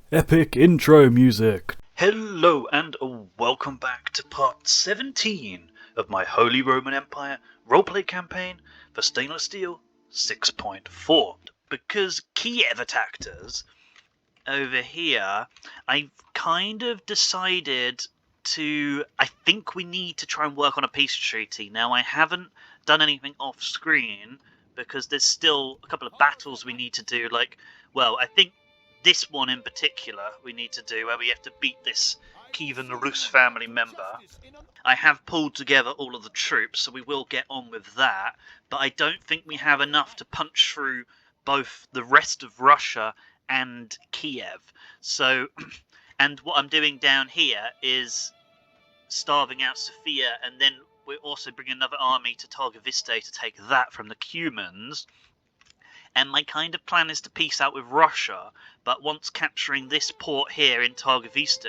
Epic intro music. Hello and welcome back to part 17 of my Holy Roman Empire roleplay campaign for Stainless Steel 6.4. Because Kiev attacked us over here, I've kind of decided I think we need to try and work on a peace treaty. Now, I haven't done anything off screen because there's still a couple of battles we need to do. I think this one in particular we need to do, where we have to beat this Kievan Rus family member. I have pulled together all of the troops, so we will get on with that, but I don't think we have enough to punch through both the rest of Russia and Kiev. So, and what I'm doing down here is starving out Sofia, and then we're also bringing another army to Targoviste to take that from the Cumans. And my kind of plan is to peace out with Russia, but once capturing this port here in Targoviste,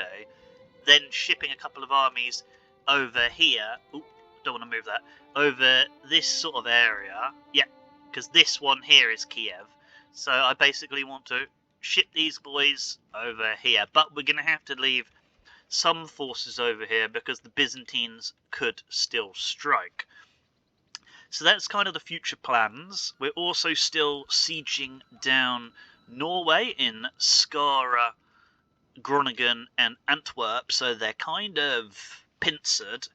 then shipping a couple of armies over here. Oop, don't want to move that. Over this sort of area. Yeah, because this one here is Kiev. So I basically want to ship these boys over here. But we're going to have to leave some forces over here because the Byzantines could still strike. So that's kind of the future plans. We're also still sieging down Norway in Skara, Groningen and Antwerp, so they're kind of pincered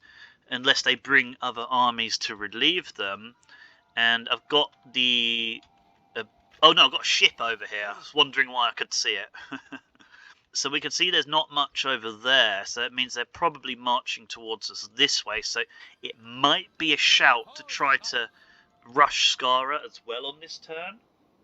unless they bring other armies to relieve them. And I've got I've got a ship over here. I was wondering why I could see it. So we can see there's not much over there, so that means they're probably marching towards us this way, so it might be a shout to try to rush Skara as well on this turn.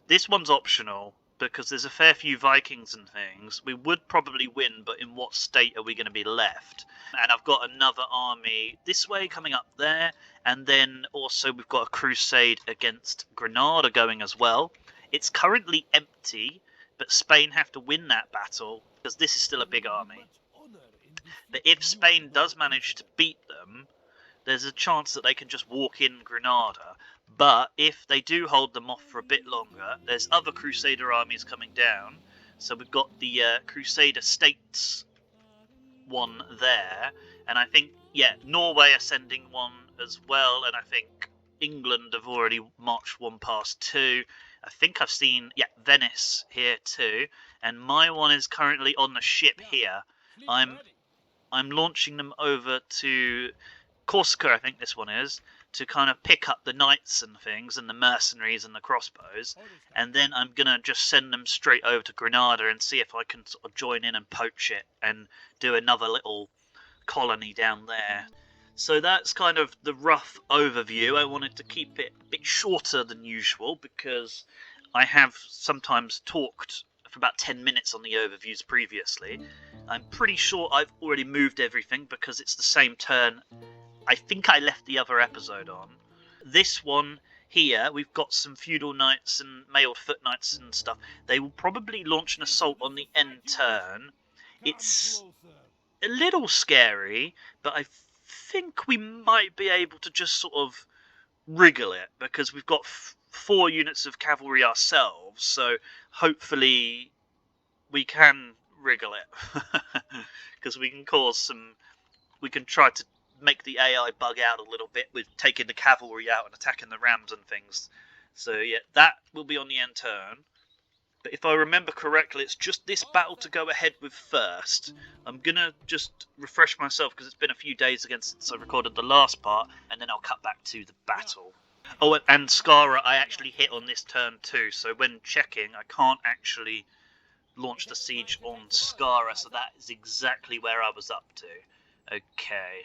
This one's optional, because there's a fair few Vikings and things. We would probably win, but in what state are we going to be left? And I've got another army this way coming up there, and then also we've got a crusade against Granada going as well. It's currently empty, but Spain have to win that battle, because this is still a big army. But if Spain does manage to beat them, there's a chance that they can just walk in Granada. But if they do hold them off for a bit longer, there's other Crusader armies coming down. So we've got the Crusader States one there, and I think, Norway are sending one as well, and I think England have already marched one past too. I think I've seen, Venice here too, and my one is currently on the ship here. I'm launching them over to Corsica, I think this one is, to kind of pick up the knights and things, and the mercenaries and the crossbows, and then I'm going to just send them straight over to Granada and see if I can sort of join in and poach it and do another little colony down there. So that's kind of the rough overview. I wanted to keep it a bit shorter than usual because I have sometimes talked for about 10 minutes on the overviews previously. I'm pretty sure I've already moved everything because it's the same turn I think I left the other episode on. This one here, we've got some feudal knights and mailed foot knights and stuff. They will probably launch an assault on the end turn. It's a little scary, but I think we might be able to just sort of wriggle it because we've got 4 units of cavalry ourselves, so hopefully we can wriggle it because we can try to make the AI bug out a little bit with taking the cavalry out and attacking the rams and things. So that will be on the end turn. But if I remember correctly, it's just this battle to go ahead with first. I'm going to just refresh myself because it's been a few days since I recorded the last part, and then I'll cut back to the battle. Oh, and Skara I actually hit on this turn too, so when checking, I can't actually launch the siege on Skara, so that is exactly where I was up to. Okay.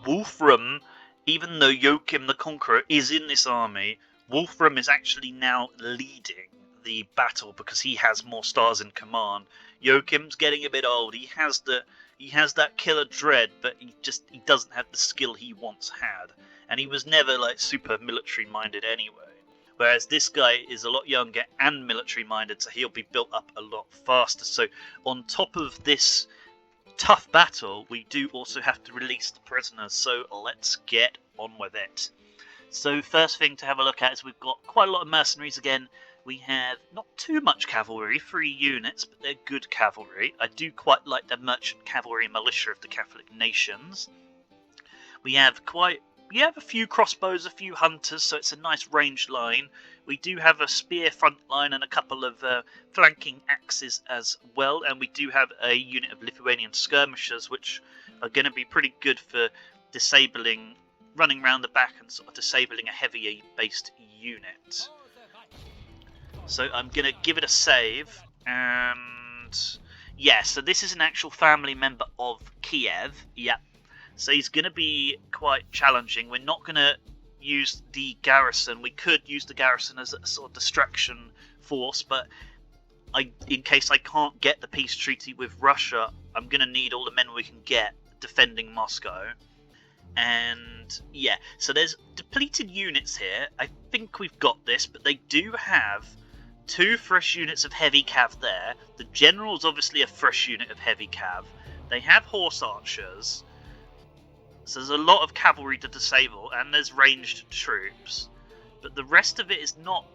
Wolfram, even though Joachim the Conqueror is in this army, Wolfram is actually now leading the battle because he has more stars in command. Joachim's getting a bit old. He has that killer dread, but he doesn't have the skill he once had, and he was never super military minded anyway. Whereas this guy is a lot younger and military minded, so he'll be built up a lot faster. So on top of this tough battle, we do also have to release the prisoners, so let's get on with it. So first thing to have a look at is we've got quite a lot of mercenaries again We have not too much cavalry, 3 units, but they're good cavalry. I do quite like the merchant cavalry militia of the Catholic nations. We have a few crossbows, a few hunters, so it's a nice ranged line. We do have a spear front line and a couple of flanking axes as well, and we do have a unit of Lithuanian skirmishers, which are going to be pretty good for running around the back and sort of disabling a heavier based unit. So I'm going to give it a save, and yeah, so this is an actual family member of Kiev, yep. So he's going to be quite challenging. We're not going to use the garrison. We could use the garrison as a sort of distraction force, but in case I can't get the peace treaty with Russia, I'm going to need all the men we can get defending Moscow. And yeah, so there's depleted units here. I think we've got this, but they do have 2 fresh units of heavy cav there. The general's obviously a fresh unit of heavy cav. They have horse archers. So there's a lot of cavalry to disable, and there's ranged troops. But the rest of it is not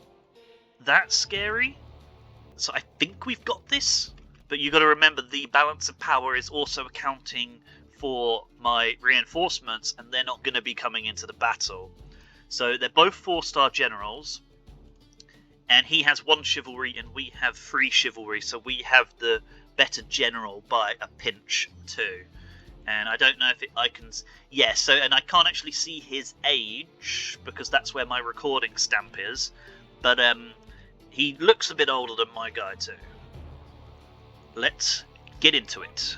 that scary. So I think we've got this. But you've got to remember, the balance of power is also accounting for my reinforcements, and they're not going to be coming into the battle. So they're both 4-star generals. And he has 1 chivalry, and we have 3 chivalry. So we have the better general by a pinch too. And I don't know if I can... Yeah, so, and I can't actually see his age, because that's where my recording stamp is. But he looks a bit older than my guy too. Let's get into it.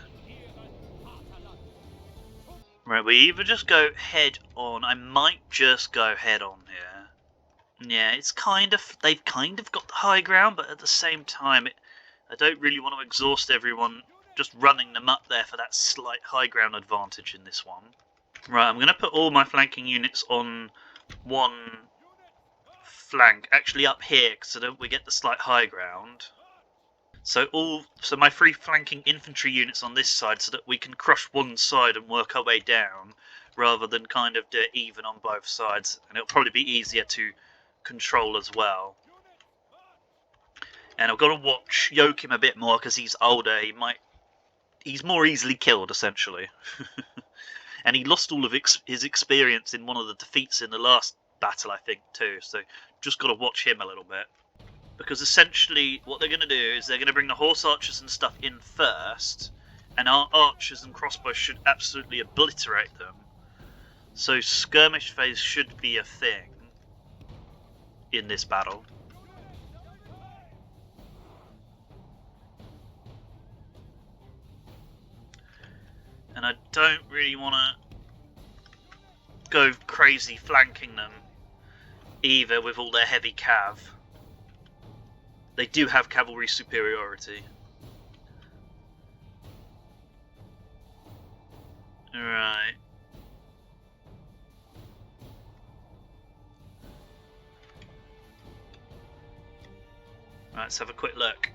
Right, we either just go head on... I might just go head on here. Yeah, it's they've kind of got the high ground, but at the same time, I don't really want to exhaust everyone just running them up there for that slight high ground advantage in this one. Right, I'm going to put all my flanking units on one flank, actually up here, so that we get the slight high ground. So my 3 flanking infantry units on this side, so that we can crush one side and work our way down, rather than kind of do it even on both sides, and it'll probably be easier to control as well. And I've got to watch Joachim a bit more, because he's older. He's more easily killed, essentially. And he lost all of his experience in one of the defeats in the last battle, I think, too. So just got to watch him a little bit. Because essentially what they're going to do is they're going to bring the horse archers and stuff in first. And our archers and crossbows should absolutely obliterate them. So skirmish phase should be a thing in this battle. And I don't really want to go crazy flanking them either with all their heavy cav. They do have cavalry superiority. Right. Right, let's have a quick look.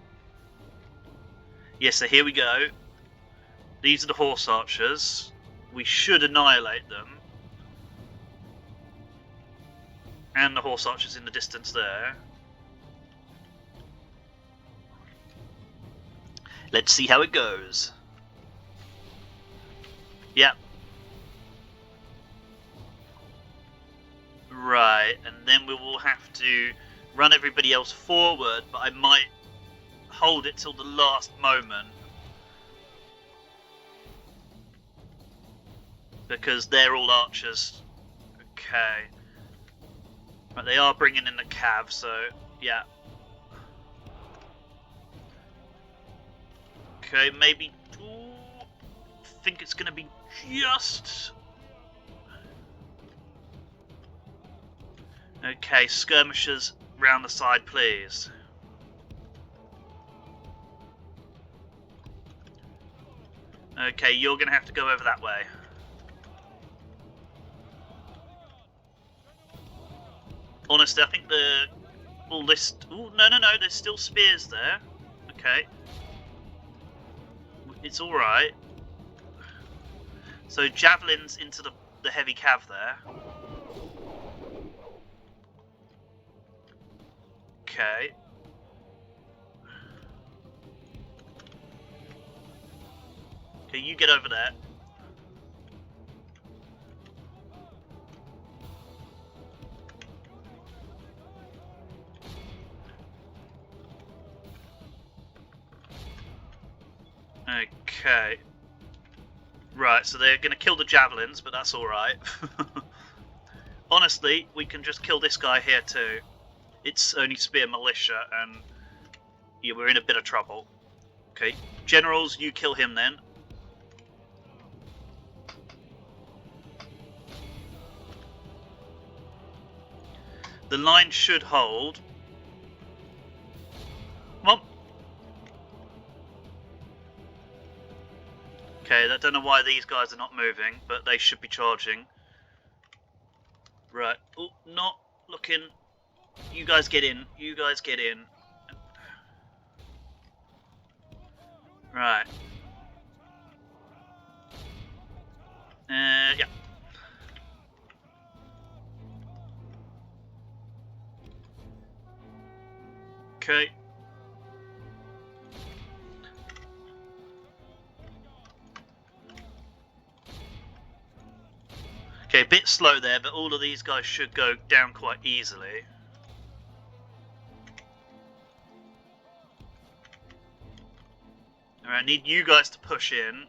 Yes, so here we go. These are the horse archers. We should annihilate them. And the horse archers in the distance there. Let's see how it goes. Yep. Right, and then we will have to run everybody else forward, but I might hold it till the last moment. Because they're all archers. Okay. But they are bringing in the cav, so yeah. Okay, maybe... Ooh, I think it's going to be just... Okay, skirmishers round the side, please. Okay, you're going to have to go over that way. Honestly, I think all this... Ooh, no, there's still spears there. Okay. It's alright. So, javelins into the heavy cav there. Okay. Okay, you get over there. Okay. Right, so they're going to kill the javelins, but that's alright. Honestly, we can just kill this guy here too. It's only spear militia, and yeah, we're in a bit of trouble. Okay, generals, you kill him then. The line should hold. Come on. Okay, I don't know why these guys are not moving, but they should be charging. Right. Oh, not looking. You guys get in. You guys get in. Right. Yeah. Okay. Okay, a bit slow there, but all of these guys should go down quite easily. Alright, I need you guys to push in.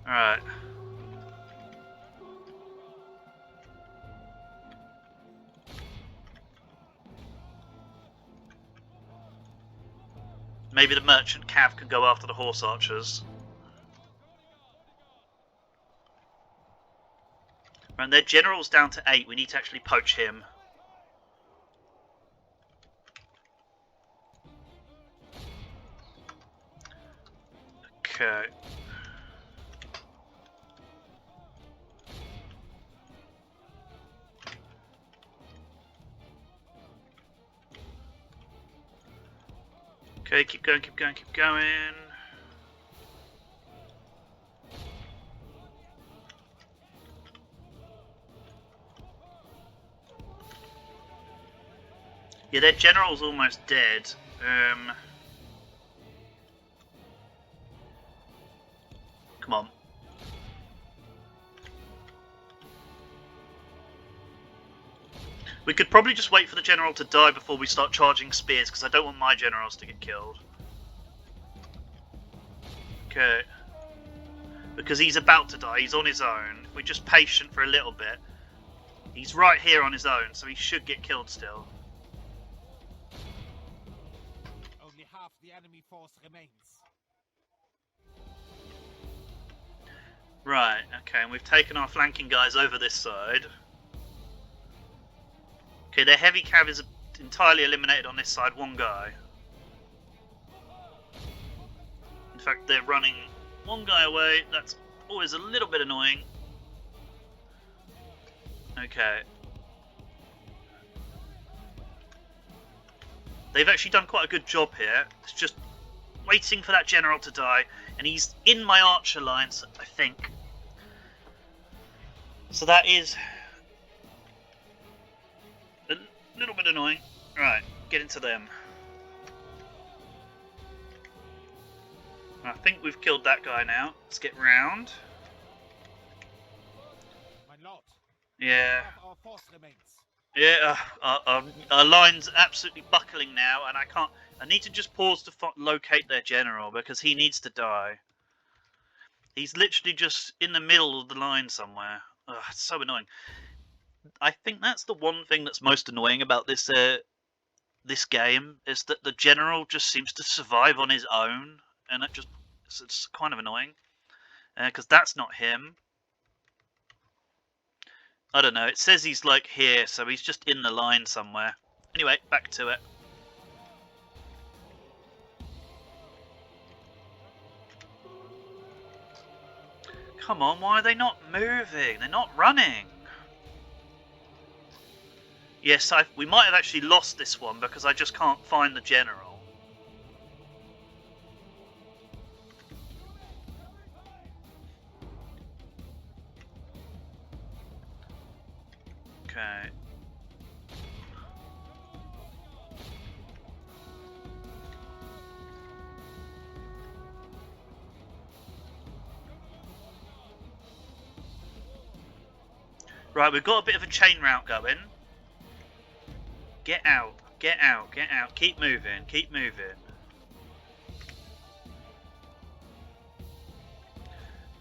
Alright. Maybe the merchant cav can go after the horse archers. And their general's down to 8. We need to actually poach him. Okay. Okay, keep going, keep going, keep going. Yeah, their general's almost dead. Come on. We could probably just wait for the general to die before we start charging spears, because I don't want my generals to get killed. Okay. Because he's about to die, he's on his own. If we're just patient for a little bit. He's right here on his own, so he should get killed still. Only half the enemy force remains. Right, okay, and we've taken our flanking guys over this side. Okay, their heavy cav is entirely eliminated on this side, one guy. In fact, they're running one guy away, that's always a little bit annoying. Okay. They've actually done quite a good job here. It's just waiting for that general to die, and he's in my archer lines, I think. So that is a little bit annoying. Right, get into them. I think we've killed that guy now. Let's get round. My lord. Yeah. Half our force remains. Yeah, our line's absolutely buckling now, and I need to just pause to locate their general, because he needs to die. He's literally just in the middle of the line somewhere. Ugh, it's so annoying. I think that's the one thing that's most annoying about this this game, is that the general just seems to survive on his own, and it's kind of annoying, because that's not him. I don't know, it says he's like here, so he's just in the line somewhere. Anyway, back to it. Come on, why are they not moving? They're not running. Yes, we might have actually lost this one because I just can't find the general. Okay. Right, we've got a bit of a chain route going. Get out, get out, get out. Keep moving, keep moving.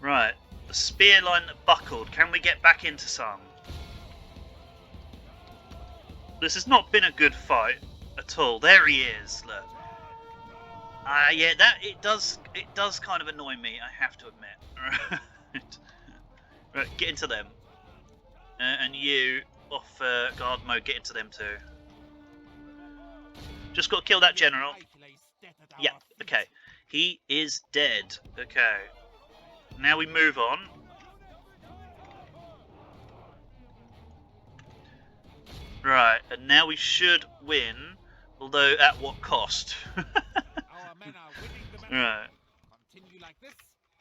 Right, the spear line that buckled. Can we get back into some? This has not been a good fight at all. There he is, look. Yeah, it does kind of annoy me, I have to admit. Right, get into them. And you, off guard mode, get into them too. Just got to kill that general. Yeah, okay. He is dead. Okay. Now we move on. Right, and now we should win, although at what cost? Our men are winning the battle. Right. Continue like this,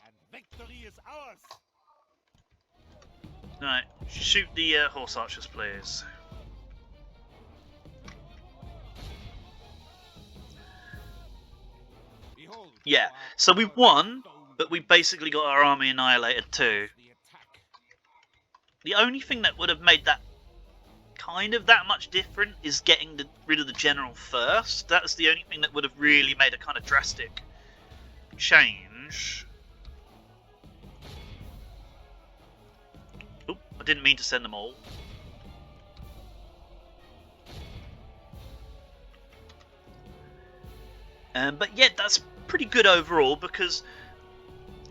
and victory is ours. Right, shoot the horse archers, please. Behold, Yeah, our so we power won, stole but we basically got our army annihilated too. the attack. The only thing that would have made that kind of that much different is getting rid of the general first. That's the only thing that would have really made a kind of drastic change. Oop, I didn't mean to send them all. But yeah, that's pretty good overall, because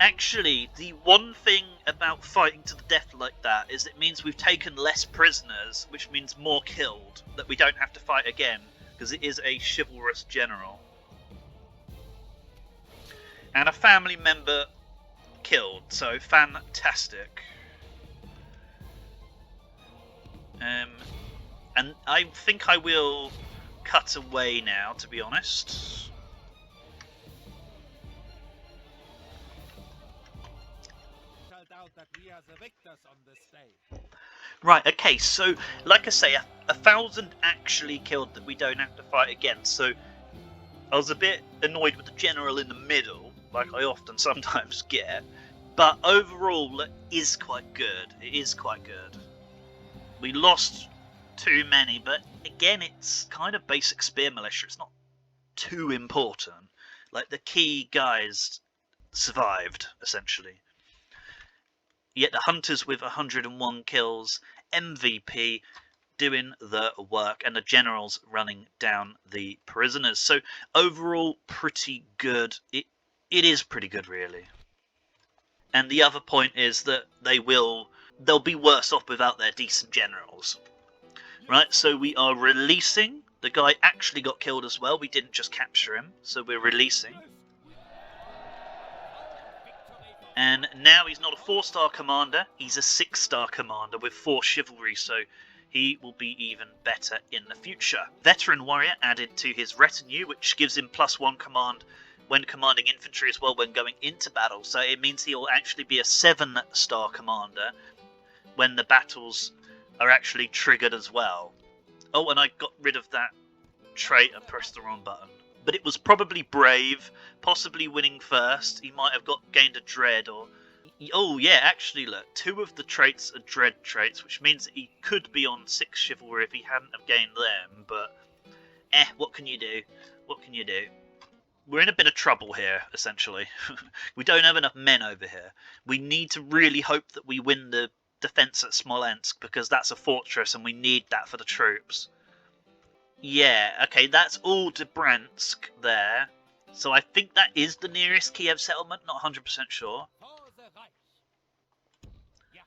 actually the one thing about fighting to the death like that is it means we've taken less prisoners, which means more killed, that we don't have to fight again, because it is a chivalrous general. And a family member killed, so fantastic. And I think I will cut away now, to be honest. Shalt out that we are the victors on this day. Right, okay, so, like I say, 1,000 actually killed that we don't have to fight again, so I was a bit annoyed with the general in the middle, like I often sometimes get, but overall it is quite good. It is quite good. We lost too many, but again, it's kind of basic spear militia. It's not too important. Like, the key guys survived, essentially. Yet the hunters with 101 kills, MVP doing the work, and the generals running down the prisoners. So overall, pretty good. It is pretty good, really. And the other point is that they'll be worse off without their decent generals. Right, so we are releasing. The guy actually got killed as well. We didn't just capture him, so we're releasing. And now he's not a 4-star commander, he's a 6-star commander with 4 chivalry, so he will be even better in the future. Veteran warrior added to his retinue, which gives him +1 command when commanding infantry as well when going into battle. So it means he'll actually be a 7-star commander when the battles are actually triggered as well. Oh, and I got rid of that trait and pressed the wrong button. But it was probably brave, possibly winning first. He might have gained a dread, or... Oh yeah, actually look, 2 of the traits are dread traits, which means that he could be on 6 chivalry if he hadn't have gained them, but... what can you do? What can you do? We're in a bit of trouble here, essentially. We don't have enough men over here. We need to really hope that we win the defense at Smolensk, because that's a fortress and we need that for the troops. Yeah, okay, that's all Bryansk there. So I think that is the nearest Kiev settlement, not 100% sure. For the Reich. Yeah.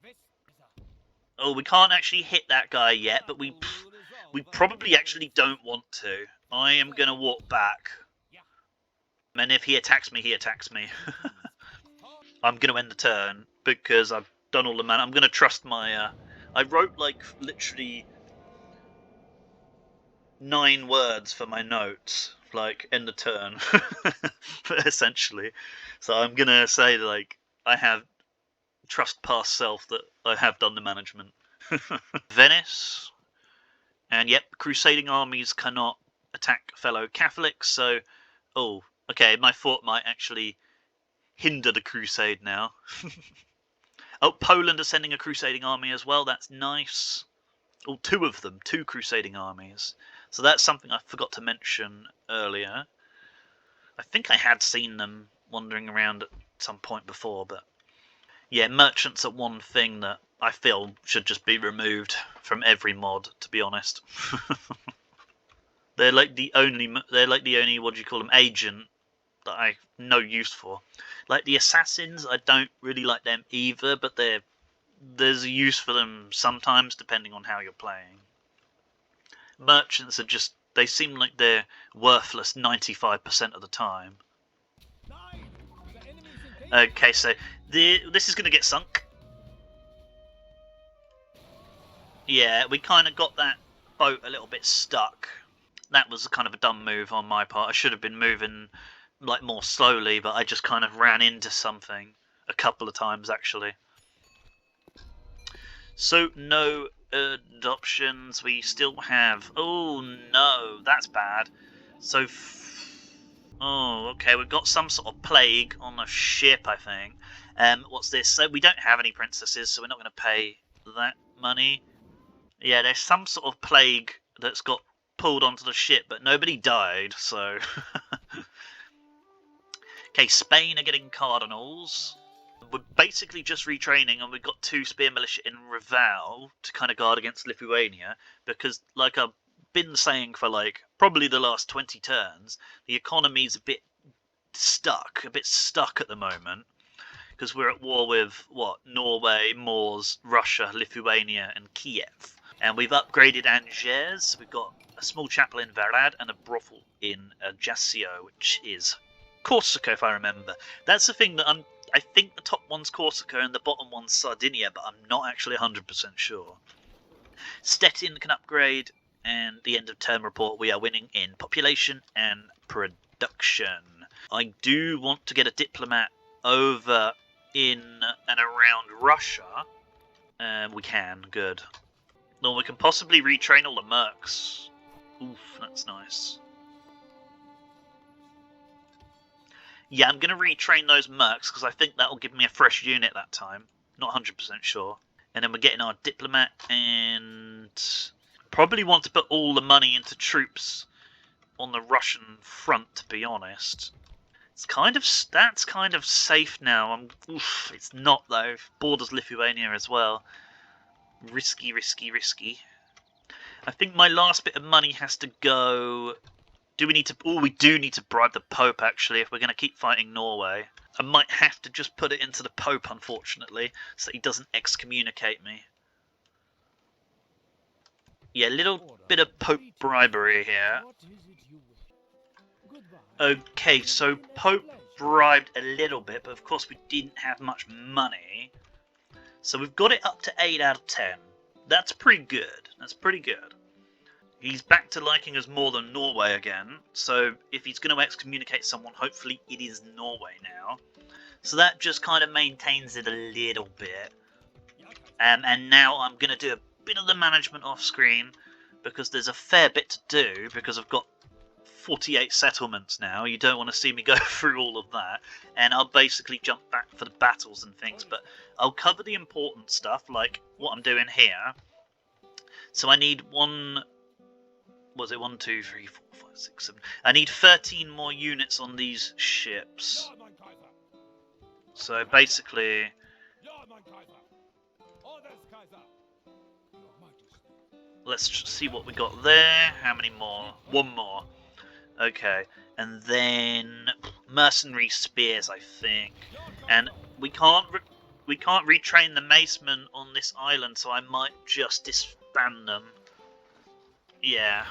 This is a Oh, we can't actually hit that guy yet, but we probably actually don't want to. I am going to walk back. And if he attacks me, he attacks me. I'm going to end the turn, because I've done all the man. I'm going to trust my... I wrote, like, literally 9 words for my notes, like, end the turn, essentially. So I'm going to say, like, I have trust past self that I have done the management. Venice. And yep, crusading armies cannot attack fellow Catholics, so... Oh, okay, my fort might actually hinder the crusade now. Oh, Poland are sending a crusading army as well. That's nice. Oh, two of them, two crusading armies. So that's something I forgot to mention earlier. I think I had seen them wandering around at some point before, but yeah, merchants are one thing that I feel should just be removed from every mod, to be honest. They're like the only what do you call them, agent that I no use for. Like the assassins, I don't really like them either, but there's a use for them sometimes depending on how you're playing. Merchants are just, they seem like they're worthless 95% of the time. Okay, so this is going to get sunk. Yeah, we kind of got that boat a little bit stuck. That was kind of a dumb move on my part. I should have been moving like more slowly, but I just kind of ran into something a couple of times actually. So no adoptions. We still have. Oh no, that's bad. So oh, okay, we've got some sort of plague on a ship, I think. What's this? So we don't have any princesses, so we're not going to pay that money. Yeah, there's some sort of plague that's got pulled onto the ship, but nobody died, so... Okay, Spain are getting cardinals. We're basically just retraining, and we've got 2 spear militia in Reval to kind of guard against Lithuania, because, like I've been saying for, like, probably the last 20 turns, the economy's a bit stuck at the moment, because we're at war with, what, Norway, Moors, Russia, Lithuania, and Kiev. And we've upgraded Angers. We've got a small chapel in Varad and a brothel in Ajaccio, which is Corsica, if I remember. That's the thing that I think the top one's Corsica and the bottom one's Sardinia, but I'm not actually 100% sure. Stettin can upgrade, and the end of term report, we are winning in population and production. I do want to get a diplomat over in and around Russia. We can, good. Well, we can possibly retrain all the mercs. Oof, that's nice. Yeah, I'm going to retrain those mercs because I think that will give me a fresh unit that time. Not 100% sure. And then we're getting our diplomat, and probably want to put all the money into troops on the Russian front, to be honest. That's kind of safe now. Oof, it's not though. Borders Lithuania as well. Risky, risky, risky. I think my last bit of money has to go. Do we need to? Oh, we do need to bribe the Pope, actually, if we're going to keep fighting Norway. I might have to just put it into the Pope, unfortunately, so he doesn't excommunicate me. Yeah, a little bit of Pope bribery here. Okay, so Pope bribed a little bit, but of course we didn't have much money. So we've got it up to 8 out of 10. That's pretty good. That's pretty good. He's back to liking us more than Norway again. So if he's going to excommunicate someone, hopefully it is Norway now. So that just kind of maintains it a little bit. And now I'm going to do a bit of the management off screen, because there's a fair bit to do, because I've got 48 settlements now. You don't want to see me go through all of that, and I'll basically jump back for the battles and things, but I'll cover the important stuff, like what I'm doing here. So I need 1, 2, 3, 4, 5, 6, 7. I need 13 more units on these ships. So basically, let's see what we got there. How many more? 1 more. Okay, and then mercenary spears, I think, and we can't retrain the macemen on this island, so I might just disband them. Yeah,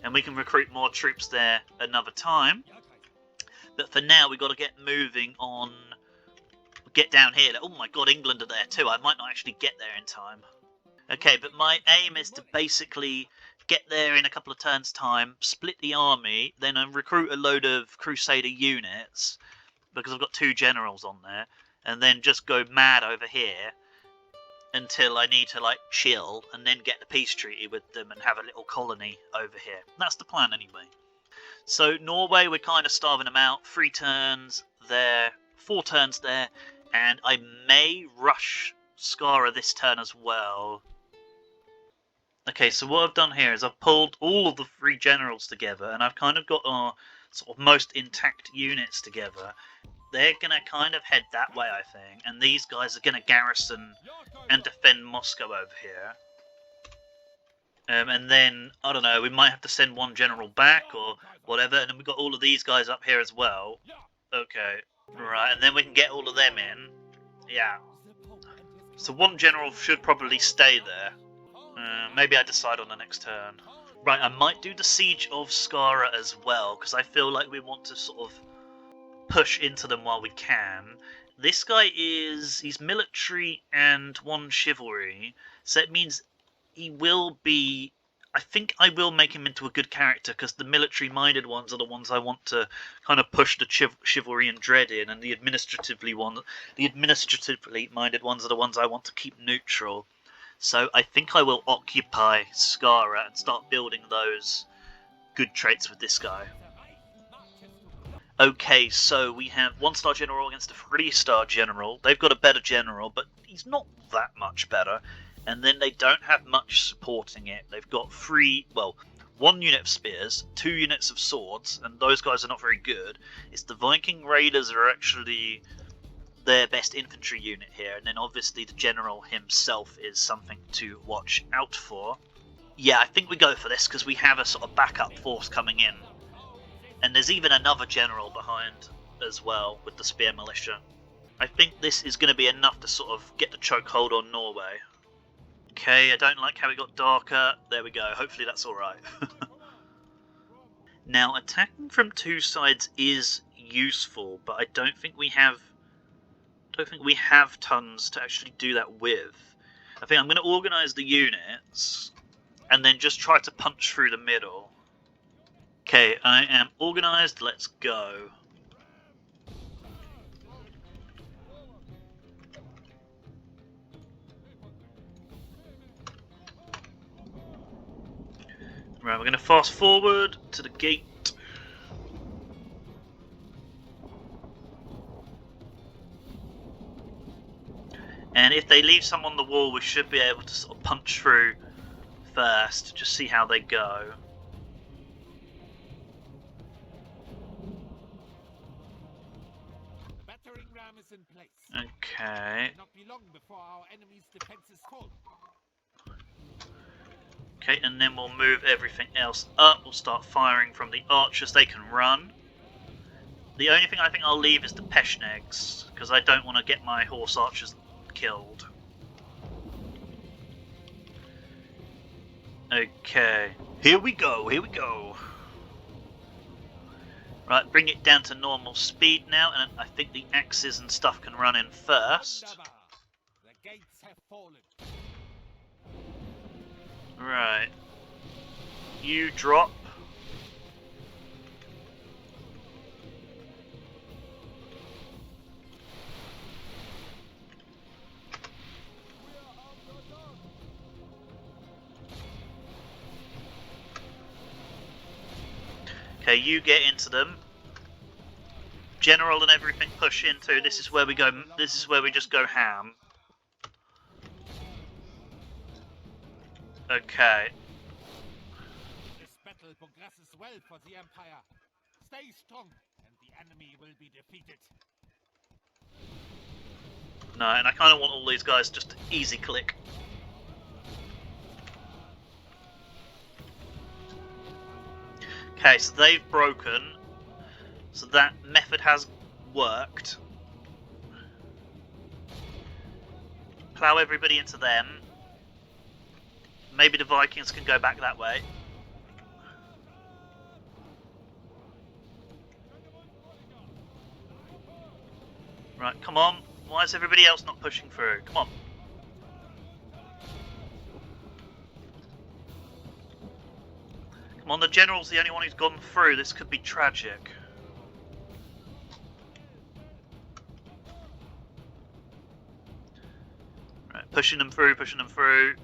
and we can recruit more troops there another time. But for now, we got to get moving on. Get down here. Oh my God, England are there too. I might not actually get there in time. Okay, but my aim is to basically get there in a couple of turns' time, split the army, then recruit a load of Crusader units, because I've got 2 generals on there, and then just go mad over here until I need to, like, chill, and then get the peace treaty with them and have a little colony over here. That's the plan anyway. So Norway, we're kind of starving them out. 3 turns there, 4 turns there, And I may rush Skara this turn as well. Okay, so what I've done here is I've pulled all of the 3 generals together, and I've kind of got our sort of most intact units together. They're going to kind of head that way, I think, and these guys are going to garrison and defend Moscow over here. And then, I don't know, we might have to send 1 general back or whatever, and then we've got all of these guys up here as well. Okay, right, and then we can get all of them in. Yeah. So 1 general should probably stay there. Maybe I decide on the next turn. Right, I might do the siege of Skara as well, because I feel like we want to sort of push into them while we can. This guy he's military and 1 chivalry, so it means he will be... I think I will make him into a good character, because the military-minded ones are the ones I want to kind of push the chivalry and dread in, and the administratively minded ones are the ones I want to keep neutral. So I think I will occupy Skara and start building those good traits with this guy. Okay, so we have 1-star general against a 3-star general. They've got a better general, but he's not that much better. And then they don't have much supporting it. They've got 1 unit of spears, 2 units of swords, and those guys are not very good. It's the Viking Raiders are actually their best infantry unit here, and then obviously the general himself is something to watch out for. Yeah, I think we go for this because we have a sort of backup force coming in. And there's even another general behind as well with the spear militia. I think this is going to be enough to sort of get the chokehold on Norway. Okay, I don't like how it got darker. There we go. Hopefully that's alright. Now, attacking from 2 sides is useful, but I don't think we have tons to actually do that with. I think I'm going to organise the units and then just try to punch through the middle. Okay, I am organised. Let's go. Right, we're going to fast forward to the gate. And if they leave some on the wall, we should be able to sort of punch through first, just see how they go. The battering ram is in place. Okay. It will not be long before our enemy's defenses fall. Okay, and then we'll move everything else up. We'll start firing from the archers. They can run. The only thing I think I'll leave is the Peshnegs, because I don't want to get my horse archers killed. Okay, here we go, here we go. Right, bring it down to normal speed now, and I think the axes and stuff can run in first. The gates have fallen. Right, you drop. Okay, you get into them. General and everything push into. This is where we go. This is where we just go ham. Okay. This battle progresses well for the Empire. Stay strong, and the enemy will be defeated. No, and I kind of want all these guys just to easy click. Okay, so they've broken. So that method has worked. Plow everybody into them. Maybe the Vikings can go back that way. Right, come on. Why is everybody else not pushing through? Come on. Come on, the general's the only one who's gone through. This could be tragic. Right, pushing them through, pushing them through.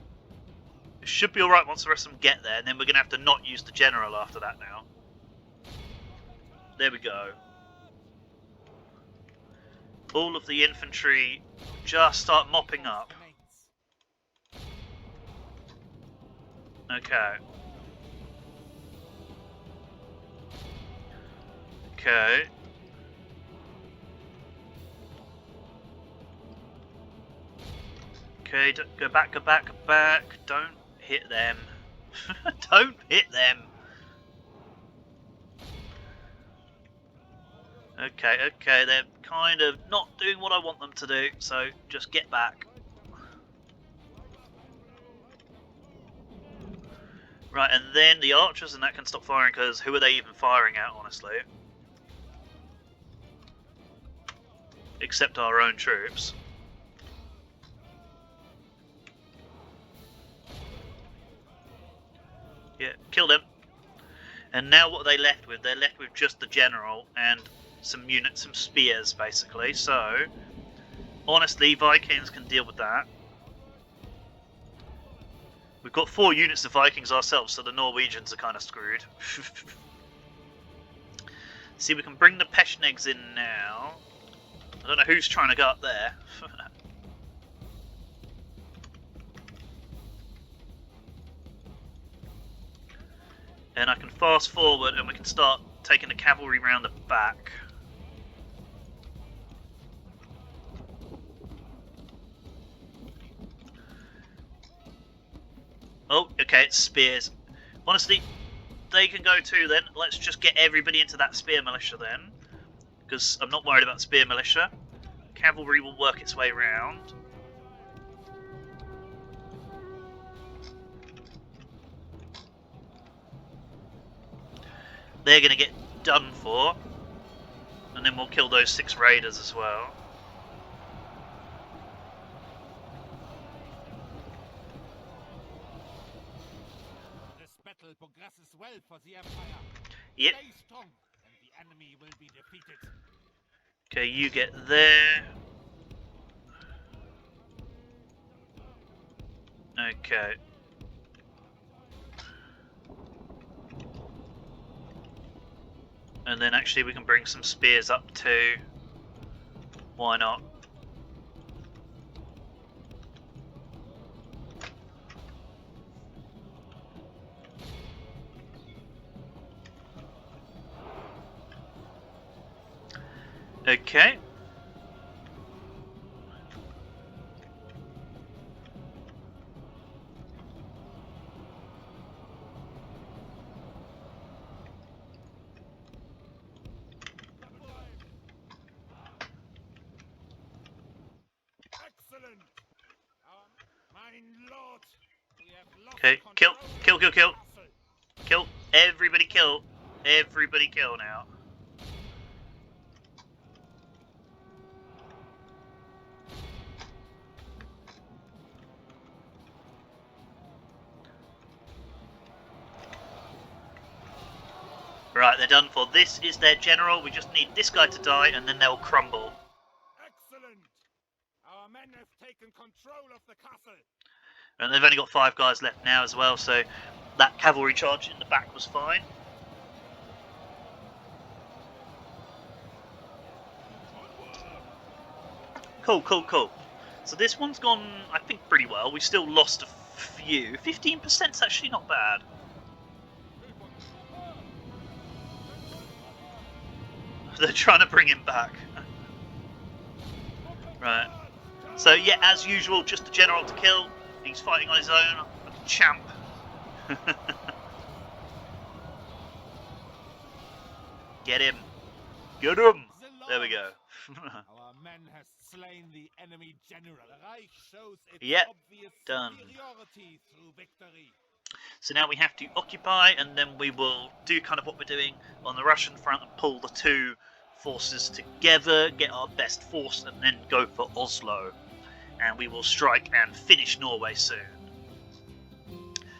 It should be alright once the rest of them get there, and then we're going to have to not use the general after that now. There we go. all of the infantry just start mopping up. Okay. Okay. Okay, go back, go back, go back. Don't hit them. Don't hit them. Okay, okay, they're kind of not doing what I want them to do, so just get back. Right, and then the archers and that can stop firing, because who are they even firing at, honestly? Except our own troops. Yeah, kill them. And now what are they left with? They're left with just the general and some units, some spears, basically. So, honestly, Vikings can deal with that. We've got 4 units of Vikings ourselves, so the Norwegians are kind of screwed. See, we can bring the Peshnegs in now. I don't know who's trying to go up there. And I can fast forward and we can start taking the cavalry round the back. Oh, okay, it's spears. Honestly, they can go too then. Let's just get everybody into that spear militia then. Because I'm not worried about spear militia. Cavalry will work its way round. They're going to get done for. And then we'll kill those 6 raiders as well. This battle progresses well for the Empire. Yep. Stay strong, and the enemy will be defeated. Okay, you get there. Okay. And then actually we can bring some spears up too. Why not? Okay. Excellent. Mein Lord, we have lost Okay, kill, control kill, of kill, the kill. castle. Kill. Everybody kill. Everybody kill now. Right, they're done for. This is their general. We just need this guy to die and then they'll crumble. Excellent. Our men have taken control of the castle. And they've only got 5 guys left now as well, so that cavalry charge in the back was fine. Cool, cool, cool. So this one's gone, I think, pretty well. We still lost a few. 15% is actually not bad. They're trying to bring him back. Right. So yeah, as usual, just a general to kill. He's fighting on his own, like a champ. Get him. Get him. There we go. Our men has slain the enemy general. The Reich shows its Yep, obvious done. superiority through victory. So now we have to occupy, and then we will do kind of what we're doing on the Russian front and pull the 2 forces together, get our best force, and then go for Oslo. And we will strike and finish Norway soon.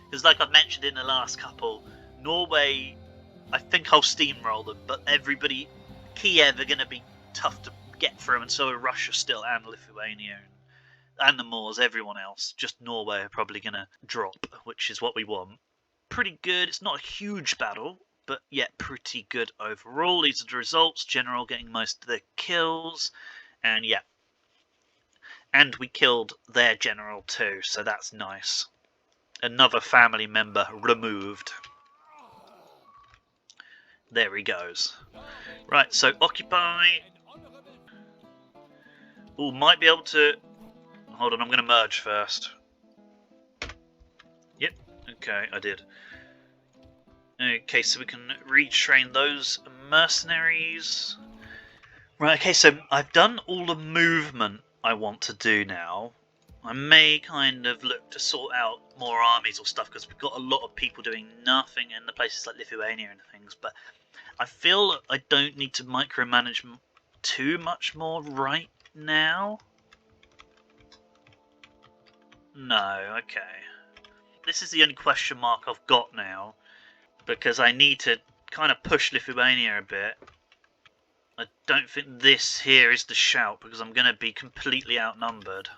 Because like I've mentioned in the last couple, Norway, I think I'll steamroll them, but everybody, Kiev are going to be tough to get through, and so are Russia still, and Lithuania, and the Moors, everyone else. Just Norway are probably going to drop, which is what we want. Pretty good. It's not a huge battle, but yet pretty good overall. These are the results. General getting most of the kills, And yeah. And we killed their general too, so that's nice. Another family member removed. There he goes. Right, so occupy. Oh, might be able to... Hold on, I'm going to merge first. Yep, okay, I did. Okay, so we can retrain those mercenaries. Right, okay, so I've done all the movement I want to do now. I may kind of look to sort out more armies or stuff, because we've got a lot of people doing nothing in the places like Lithuania and things, but I feel I don't need to micromanage too much more right now. No, okay. This is the only question mark I've got now, because I need to kind of push Lithuania a bit. I don't think this here is the shout, because I'm going to be completely outnumbered.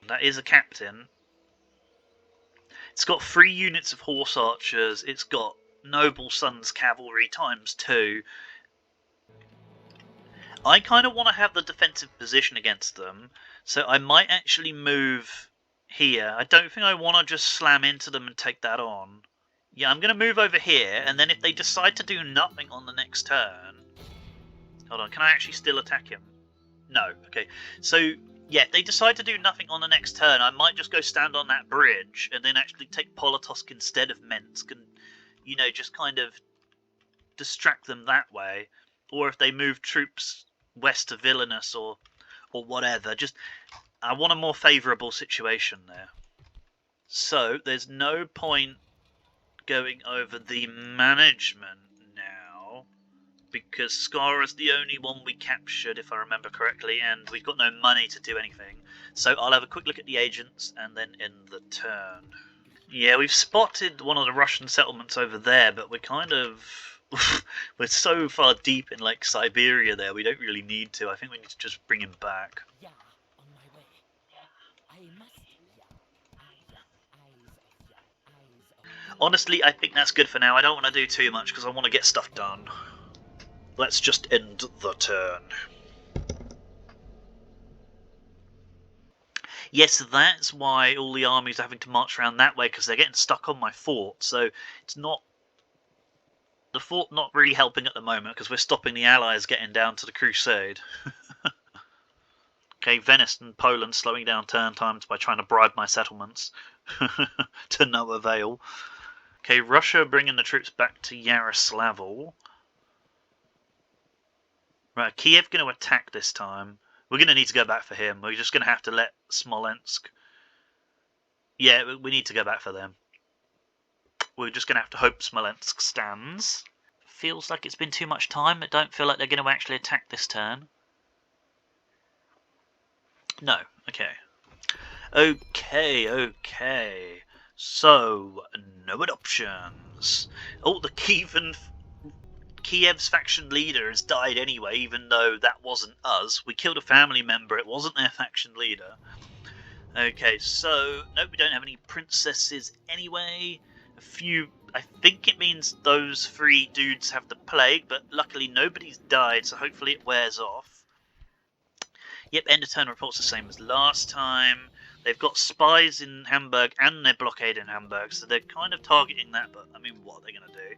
That is a captain. It's got 3 units of horse archers. It's got noble sons cavalry times 2. I kind of want to have the defensive position against them, so I might actually move here. I don't think I want to just slam into them and take that on. Yeah, I'm going to move over here, and then if they decide to do nothing on the next turn... Hold on, can I actually still attack him? No, okay. So, yeah, if they decide to do nothing on the next turn, I might just go stand on that bridge, and then actually take Politosk instead of Mensk, and, you know, just kind of distract them that way. Or if they move troops west to Vilnius or whatever, just... I want a more favourable situation there. So, there's no point going over the management now, because Skara's the only one we captured, if I remember correctly, and we've got no money to do anything. So I'll have a quick look at the agents, and then end the turn. Yeah, we've spotted one of the Russian settlements over there, but we're kind of... we're so far deep in, like, Siberia there, we don't really need to. I think we need to just bring him back. Yeah, on my way. I must. Honestly, I think that's good for now. I don't want to do too much, because I want to get stuff done. Let's just end the turn. Yes, that's why all the armies are having to march around that way, because they're getting stuck on my fort. So it's not... The fort not really helping at the moment, because we're stopping the Allies getting down to the crusade. Okay, Venice and Poland slowing down turn times by trying to bribe my settlements. To no avail. Okay, Russia bringing the troops back to Yaroslavl. Right, Kiev going to attack this time. We're going to need to go back for him. We're just going to have to let Smolensk... Yeah, we need to go back for them. We're just going to have to hope Smolensk stands. Feels like it's been too much time. I don't feel like they're going to actually attack this turn. No, okay. Okay. So, no adoptions. Oh, the Kiev's faction leader has died anyway, even though that wasn't us. We killed a family member, it wasn't their faction leader. Okay, so, nope, we don't have any princesses anyway. A few, I think it means those 3 dudes have the plague, but luckily nobody's died, so hopefully it wears off. Yep, end of turn report's the same as last time. They've got spies in Hamburg and they're blockading Hamburg, so they're kind of targeting that, but I mean, what are they going to do?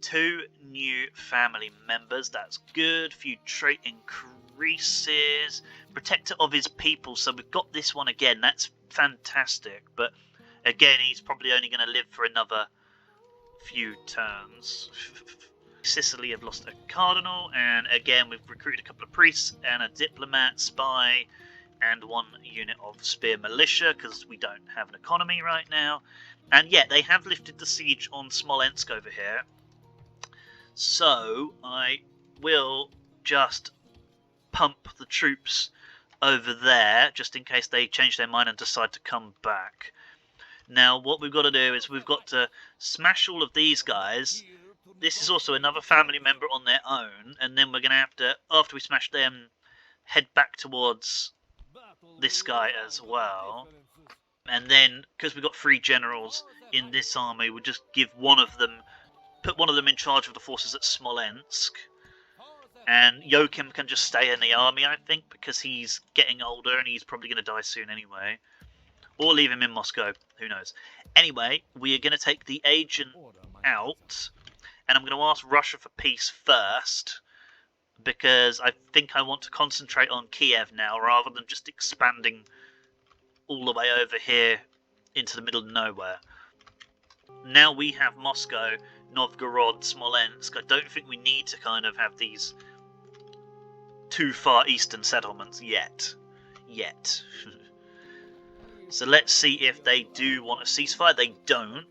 2 new family members, that's good. Few trait increases. Protector of his people, so we've got this one again, that's fantastic, but again, he's probably only going to live for another few turns. Sicily have lost a cardinal, and again we've recruited a couple of priests and a diplomat, spy, and 1 unit of spear militia, because we don't have an economy right now. And yeah, they have lifted the siege on Smolensk over here, so I will just pump the troops over there, just in case they change their mind and decide to come back. Now what we've got to do is we've got to smash all of these guys. This is also another family member on their own, and then we're going to have to, after we smash them, head back towards this guy as well. And then, because we've got 3 generals in this army, we'll just give one of them, put one of them in charge of the forces at Smolensk. And Joachim can just stay in the army, I think, because he's getting older and he's probably going to die soon anyway. Or leave him in Moscow, who knows. Anyway, we are going to take the agent out, and I'm going to ask Russia for peace first, because I think I want to concentrate on Kiev now, rather than just expanding all the way over here into the middle of nowhere. Now we have Moscow, Novgorod, Smolensk. I don't think we need to kind of have these too far eastern settlements yet. So let's see if they do want a ceasefire. They don't.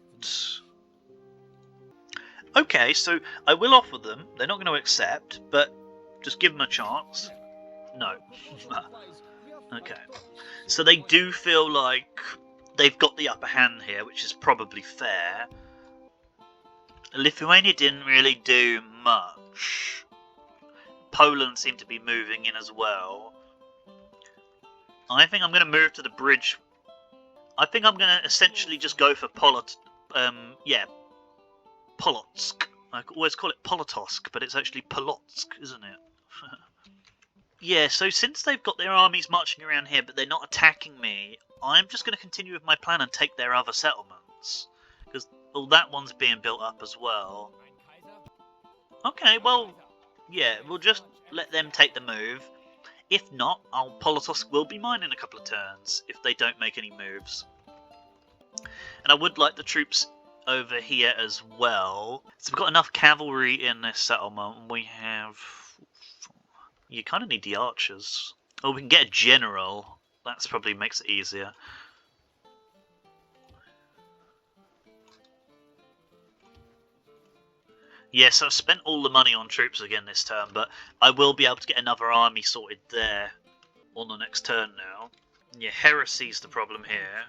Okay, so I will offer them. They're not going to accept, but just give them a chance. No. Okay. So they do feel like they've got the upper hand here, which is probably fair. Lithuania didn't really do much. Poland seemed to be moving in as well. I think I'm going to move to the bridge. I think I'm going to essentially just go for Polotsk. I always call it Polotosk, but it's actually Polotsk, isn't it? Yeah, so since they've got their armies marching around here, but they're not attacking me, I'm just going to continue with my plan and take their other settlements. Because, well, that one's being built up as well. Okay, well, yeah, we'll just let them take the move. If not, Polotosk will be mine in a couple of turns, if they don't make any moves. And I would like the troops over here as well. So we've got enough cavalry in this settlement. We have... You kind of need the archers. Oh, we can get a general. That's probably makes it easier. Yes, I've spent all the money on troops again this turn, but I will be able to get another army sorted there on the next turn now. Yeah, heresy's the problem here.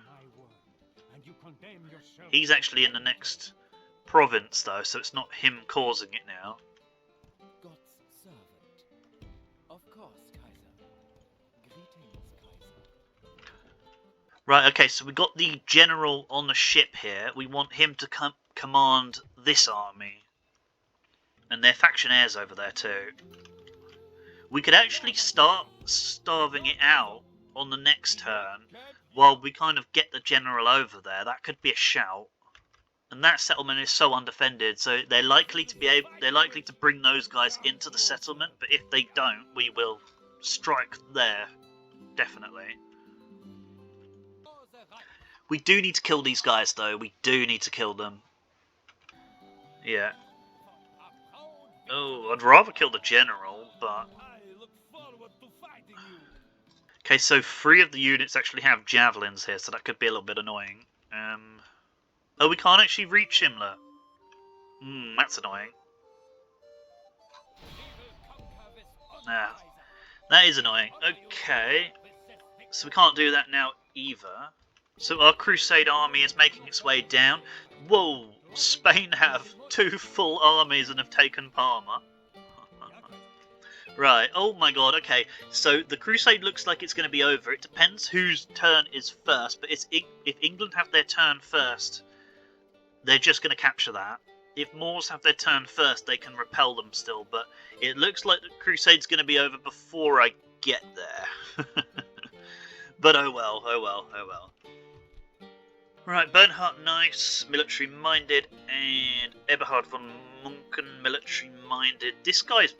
He's actually in the next province though, so it's not him causing it now. God's servant. Of course, Kaiser. Greetings, Kaiser. Right, okay, so we got the general on the ship here. We want him to command this army. And their factionaires over there too. We could actually start starving it out on the next turn while we kind of get the general over there. That could be a shout. And that settlement is so undefended, so they're likely to bring those guys into the settlement, but if they don't, we will strike there. Definitely. We do need to kill these guys though. We do need to kill them. Yeah. Oh, I'd rather kill the general, but... Okay, so 3 of the units actually have javelins here, so that could be a little bit annoying. Oh, we can't actually reach Himmler. That's annoying. Ah, that is annoying. Okay, so we can't do that now either. So our Crusade army is making its way down. Whoa! Spain have 2 full armies and have taken Parma. Right, oh my god, okay. So the Crusade looks like it's going to be over. It depends whose turn is first, but if England have their turn first, they're just going to capture that. If Moors have their turn first, they can repel them still, but it looks like the Crusade's going to be over before I get there. But oh well, oh well, oh well. Right, Bernhard Nice, military-minded, and Eberhard von Munchen, military-minded. This guy's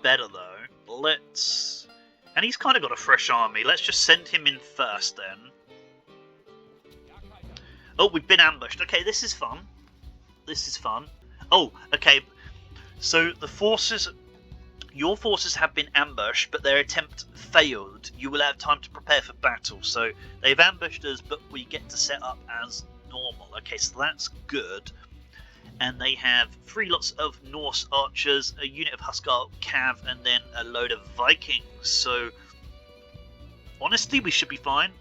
better though. Let's... And he's kind of got a fresh army. Let's just send him in first then. Oh, we've been ambushed. Okay, this is fun. This is fun. Oh, okay. So the forces... Your forces have been ambushed, but their attempt failed. You will have time to prepare for battle. So they've ambushed us, but we get to set up as normal. Okay, so that's good. And they have 3 lots of Norse archers, a unit of Hussar Cav, and then a load of Vikings. So honestly, we should be fine.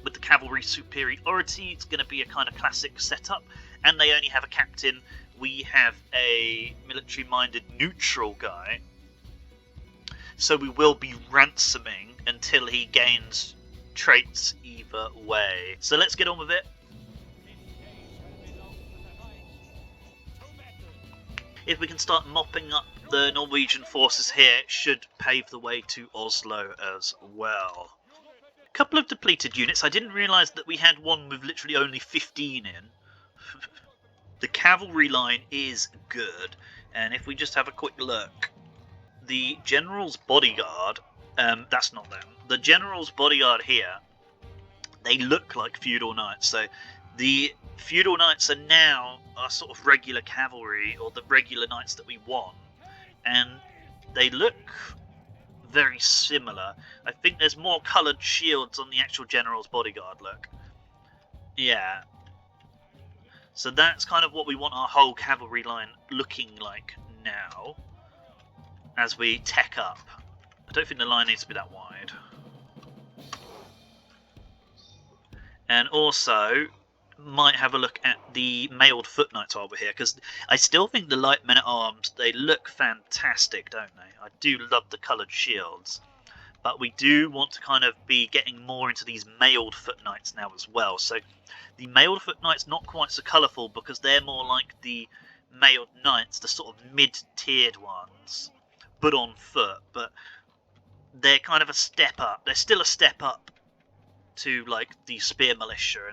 With the cavalry superiority, it's going to be a kind of classic setup. And they only have a captain. We have a military-minded neutral guy. So we will be ransoming until he gains traits either way. So let's get on with it. if we can start mopping up the Norwegian forces here, it should pave the way to Oslo as well. A couple of depleted units. I didn't realise that we had one with literally only 15 in. The cavalry line is good, and if we just have a quick look, the General's Bodyguard, that's not them, the General's Bodyguard here, they look like feudal knights, so the feudal knights are now our sort of regular cavalry, or the regular knights that we want, and they look very similar. I think there's more coloured shields on the actual General's Bodyguard look. Yeah. So that's kind of what we want our whole cavalry line looking like now, as we tech up. I don't think the line needs to be that wide. And also, might have a look at the mailed foot knights while we're here, because I still think the light men at arms, they look fantastic, don't they? I do love the coloured shields, but we do want to kind of be getting more into these mailed foot knights now as well. So the mailed foot knights not quite so colourful, because they're more like the mailed knights, the sort of mid-tiered ones, but on foot. But they're kind of a step up. They're still a step up to like the spear militia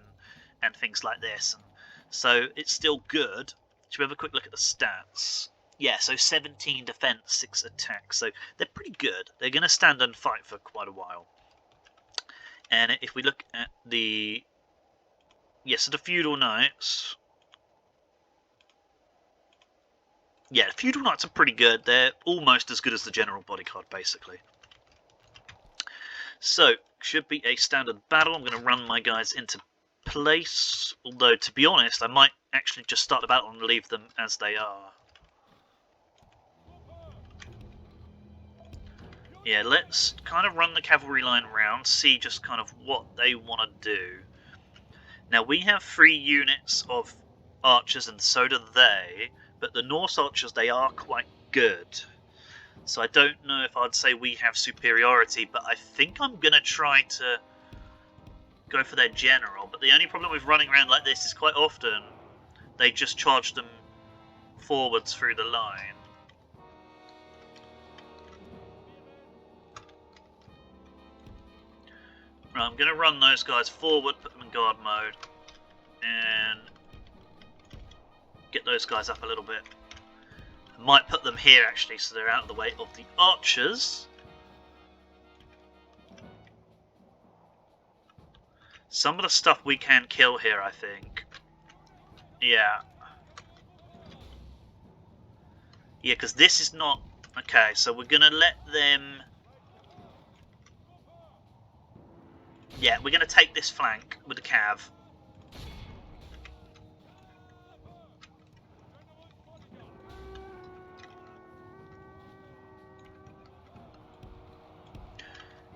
and things like this. And so it's still good. Should we have a quick look at the stats? Yeah, so 17 defense, 6 attack. So they're pretty good. They're going to stand and fight for quite a while. And if we look at the... Yes, so the feudal knights... Yeah, the feudal knights are pretty good. They're almost as good as the general bodyguard, basically. So, should be a standard battle. I'm going to run my guys into place. Although, to be honest, I might actually just start the battle and leave them as they are. Yeah, let's kind of run the cavalry line around, see just kind of what they want to do. Now, we have 3 units of archers, and so do they, but the Norse archers, they are quite good. So I don't know if I'd say we have superiority, but I think I'm going to try to go for their general. But the only problem with running around like this is quite often they just charge them forwards through the line. Right, I'm going to run those guys forward, put them in guard mode, and get those guys up a little bit. I might put them here actually, so they're out of the way of the archers. Some of the stuff we can kill here, I think. Yeah. Yeah, because this is not... Okay, so we're going to let them... Yeah, we're going to take this flank with the cav.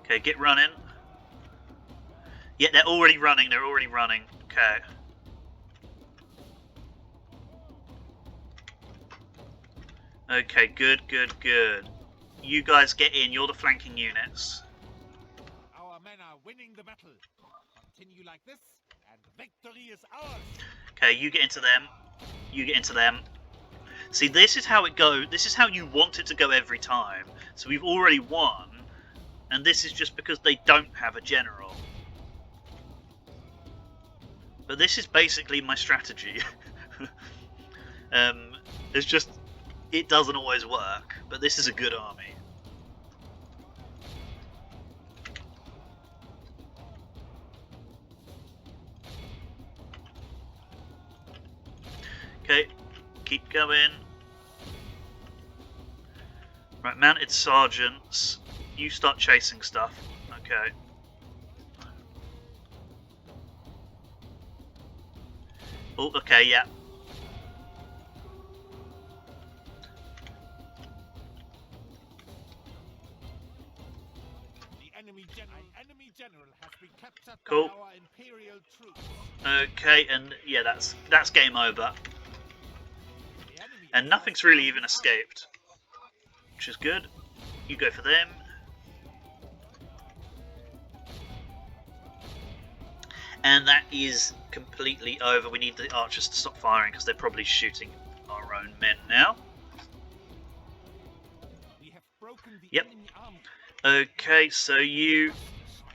Okay, get running. Yeah, they're already running, Okay. Okay, good. You guys get in, you're the flanking units. Our men are winning the battle. Continue like this, and victory is ours. Okay, you get into them. See, this is how it goes. This is how you want it to go every time. So we've already won, and this is just because they don't have a general. But this is basically my strategy. It's just, it doesn't always work, but this is a good army. Okay, keep going. Right, mounted sergeants, you start chasing stuff. Okay. Oh, okay, yeah. The enemy general has been captured Cool. by our imperial troops. Okay, and yeah, that's game over. The enemy And nothing's really even escaped, which is good. You go for them. And that is completely over. We need the archers to stop firing because they're probably shooting our own men now. Yep. Okay, so you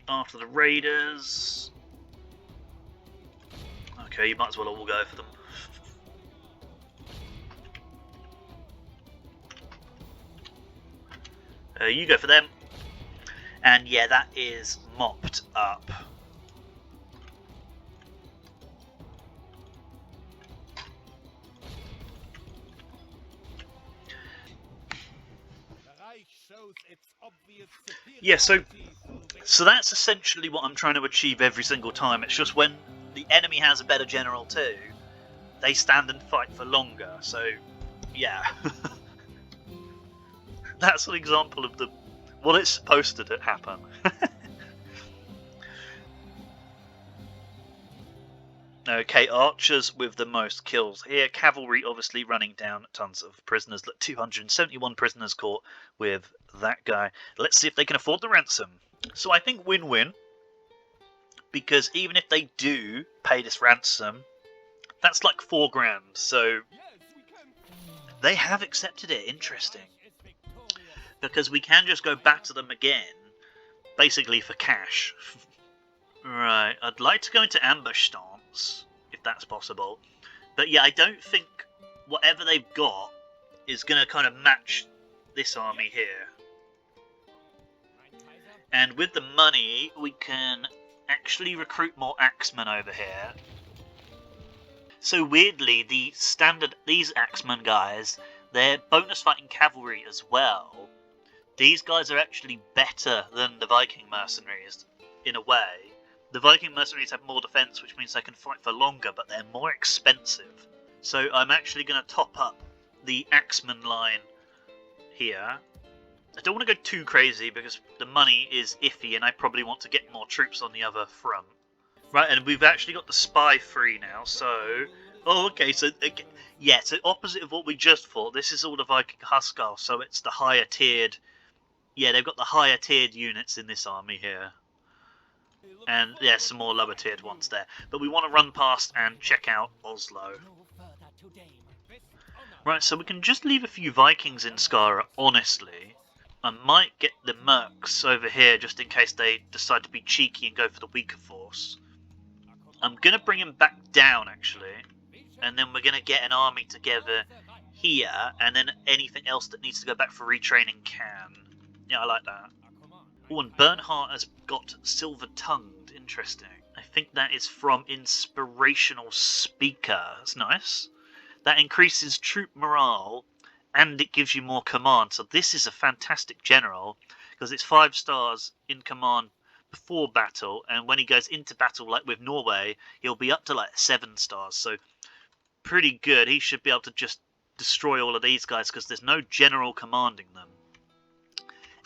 after the raiders. Okay, you might as well all go for them. You go for them. And yeah, that is mopped up. Yeah, so that's essentially what I'm trying to achieve every single time. It's just when the enemy has a better general too, they stand and fight for longer. So, yeah. That's an example of what it's supposed to happen. Okay, archers with the most kills here. Cavalry obviously running down tons of prisoners. Look, 271 prisoners caught with that guy. Let's see if they can afford the ransom. So I think win-win, because even if they do pay this ransom, that's like 4 grand. So they have accepted it. Interesting. Because we can just go back to them again, basically for cash. Right, I'd like to go into ambush stance, if that's possible. But yeah, I don't think whatever they've got is going to kind of match this army here. And with the money, we can actually recruit more axemen over here. So weirdly, these axemen guys, they're bonus fighting cavalry as well. These guys are actually better than the Viking mercenaries, in a way. The Viking mercenaries have more defense, which means they can fight for longer, but they're more expensive. So I'm actually going to top up the axeman line here. I don't want to go too crazy because the money is iffy and I probably want to get more troops on the other front. Right, and we've actually got the spy free now, so... Oh, okay, so... Yeah, so opposite of what we just fought, this is all the Viking Huskarl, so it's the higher tiered... Yeah, they've got the higher tiered units in this army here. And yeah, some more lower tiered ones there. But we want to run past and check out Oslo. Right, so we can just leave a few Vikings in Skara, honestly. I might get the Mercs over here just in case they decide to be cheeky and go for the weaker force. I'm going to bring him back down, actually. And then we're going to get an army together here. And then anything else that needs to go back for retraining can. Yeah, I like that. Oh, and Bernhardt has got silver-tongued. Interesting. I think that is from Inspirational Speaker. That's nice. That increases troop morale, and it gives you more command. So this is a fantastic general, because it's 5 stars in command before battle, and when he goes into battle, like with Norway, he'll be up to like 7 stars. So pretty good. He should be able to just destroy all of these guys, because there's no general commanding them.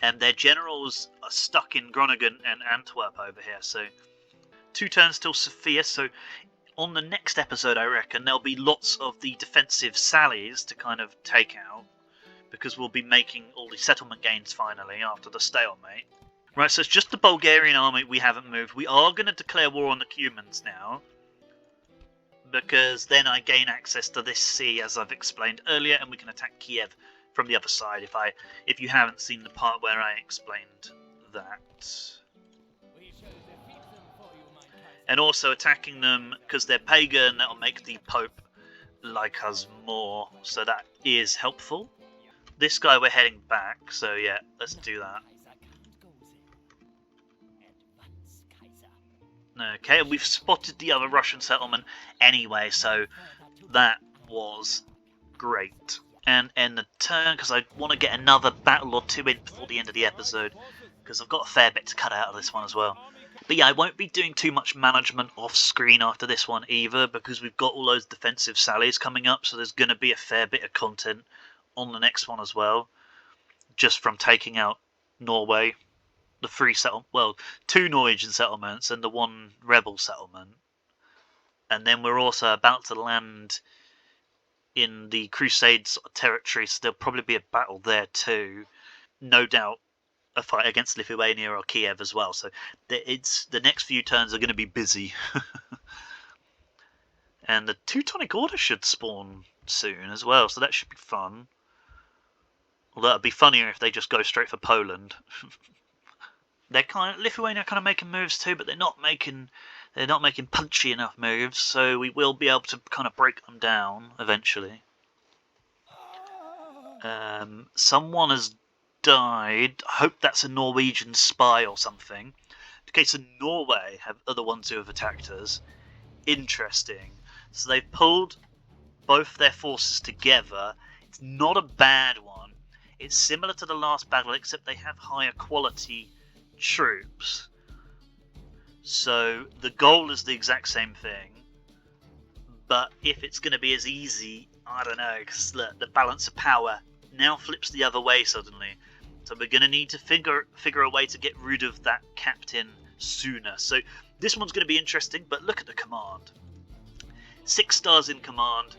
And their generals are stuck in Groningen and Antwerp over here. So 2 turns till Sofia. So on the next episode, I reckon, there'll be lots of the defensive sallies to kind of take out. Because we'll be making all the settlement gains finally after the stalemate. Right, so it's just the Bulgarian army we haven't moved. We are going to declare war on the Cumans now. Because then I gain access to this sea, as I've explained earlier. And we can attack Kiev from the other side, if you haven't seen the part where I explained that. And also attacking them, because they're pagan, that'll make the Pope like us more, so that is helpful. This guy we're heading back, so yeah, let's do that. Okay, and we've spotted the other Russian settlement anyway, so that was great. And end the turn, because I want to get another battle or 2 in before the end of the episode, because I've got a fair bit to cut out of this one as well. But yeah, I won't be doing too much management off screen after this one either, because we've got all those defensive sallies coming up, so there's going to be a fair bit of content on the next one as well, just from taking out Norway, the 3 settlement, well, 2 Norwegian settlements and the 1 rebel settlement. And then we're also about to land in the Crusades territory, so there'll probably be a battle there too. No doubt a fight against Lithuania or Kiev as well. So the next few turns are going to be busy. And the Teutonic Order should spawn soon as well, so that should be fun. Although it'd be funnier if they just go straight for Poland. Lithuania kind of making moves too, but they're not making punchy enough moves, so we will be able to kind of break them down eventually. Someone has died. I hope that's a Norwegian spy or something. Okay, so Norway are the ones who have attacked us. Interesting. So they've pulled both their forces together. It's not a bad one. It's similar to the last battle, except they have higher quality troops. So the goal is the exact same thing. But if it's going to be as easy, I don't know, because the balance of power now flips the other way suddenly. So we're going to need to figure a way to get rid of that captain sooner. So this one's going to be interesting, but look at the command. 6 stars in command.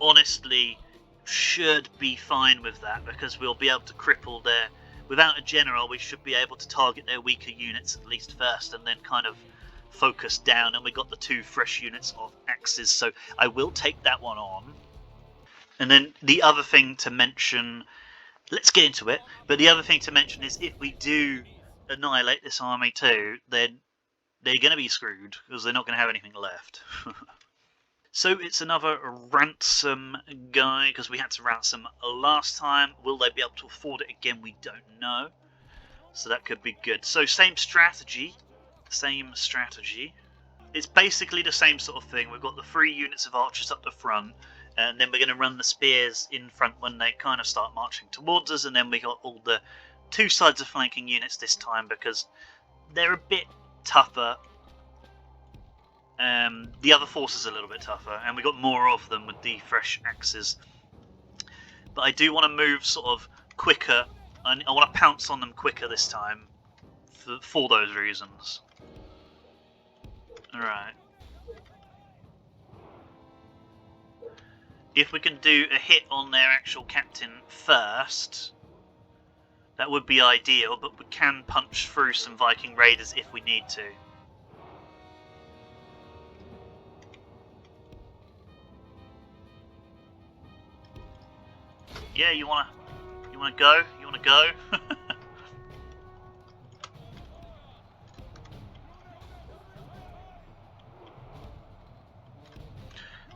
Honestly, should be fine with that, because we'll be able to cripple their... Without a general, we should be able to target their weaker units at least first, and then kind of focus down. And we got the 2 fresh units of axes, so I will take that one on. And then the other thing to mention... Let's get into it. But the other thing to mention is if we do annihilate this army too, then they're going to be screwed, because they're not going to have anything left. So it's another ransom guy, because we had to ransom last time. Will they be able to afford it again? We don't know. So that could be good. So same strategy. It's basically the same sort of thing. We've got the 3 units of archers up the front, and then we're going to run the spears in front when they kind of start marching towards us, and then we got all the 2 sides of flanking units this time, because they're a bit tougher. The other force is a little bit tougher, and we got more of them with the fresh axes. But I do want to move sort of quicker, and I want to pounce on them quicker this time for those reasons. Alright. If we can do a hit on their actual captain first, that would be ideal, but we can punch through some Viking raiders if we need to. Yeah, you wanna go? You wanna go?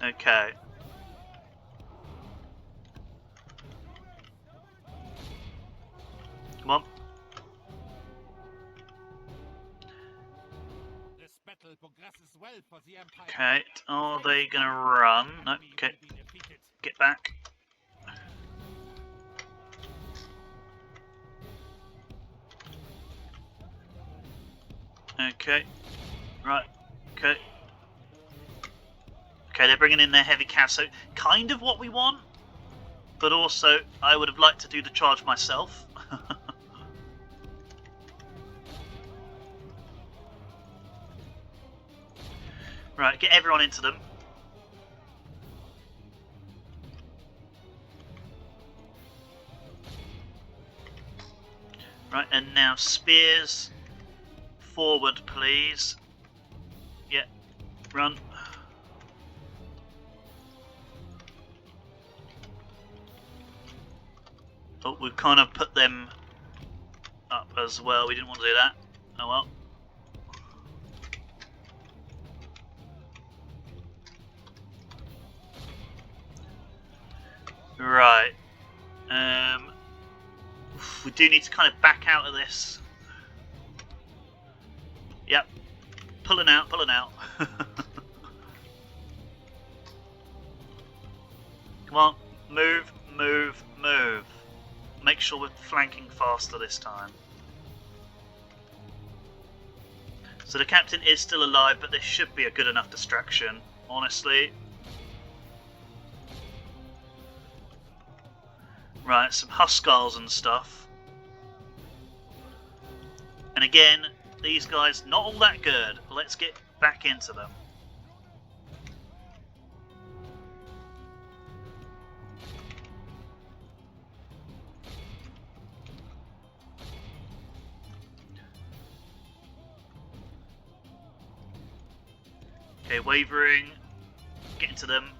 Okay. Come on. This battle progresses well for the Empire. Okay. Are they gonna run? No. Okay. Get back. Okay. Right. Okay. Okay, they're bringing in their heavy cav, so kind of what we want, but also I would have liked to do the charge myself. Right, get everyone into them. Right, and now spears. Forward, please. Yeah, run. Oh, we've kind of put them up as well. We didn't want to do that. Oh well. Right. We do need to kind of back out of this. Yep. Pulling out. Come on. Move. Make sure we're flanking faster this time. So the captain is still alive, but this should be a good enough distraction, honestly. Right, some Huskars and stuff. And again, these guys, not all that good. Let's get back into them. Okay, wavering. Get into them.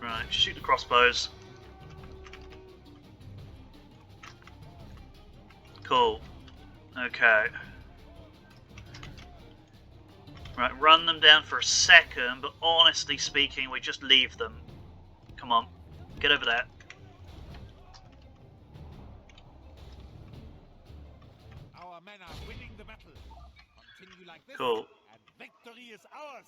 Right, shoot the crossbows. Cool. Okay. Right, run them down for a second, but honestly speaking, we just leave them. Come on, get over there. Our men are winning the battle. Continue like this, Cool. and victory is ours.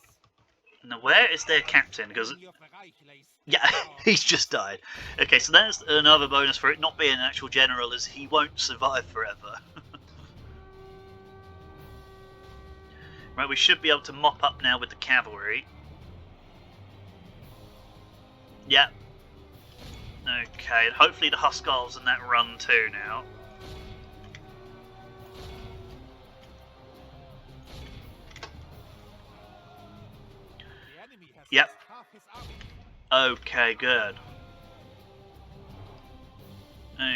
Now, where is their captain? Because Enemy of the Reich lays yeah, he's just died. Okay, so that's another bonus for it not being an actual general, as he won't survive forever. Right, we should be able to mop up now with the cavalry. Yep. Okay, and hopefully the Huskarls in that run too now. The enemy has Yep. lost half his army. Okay, good.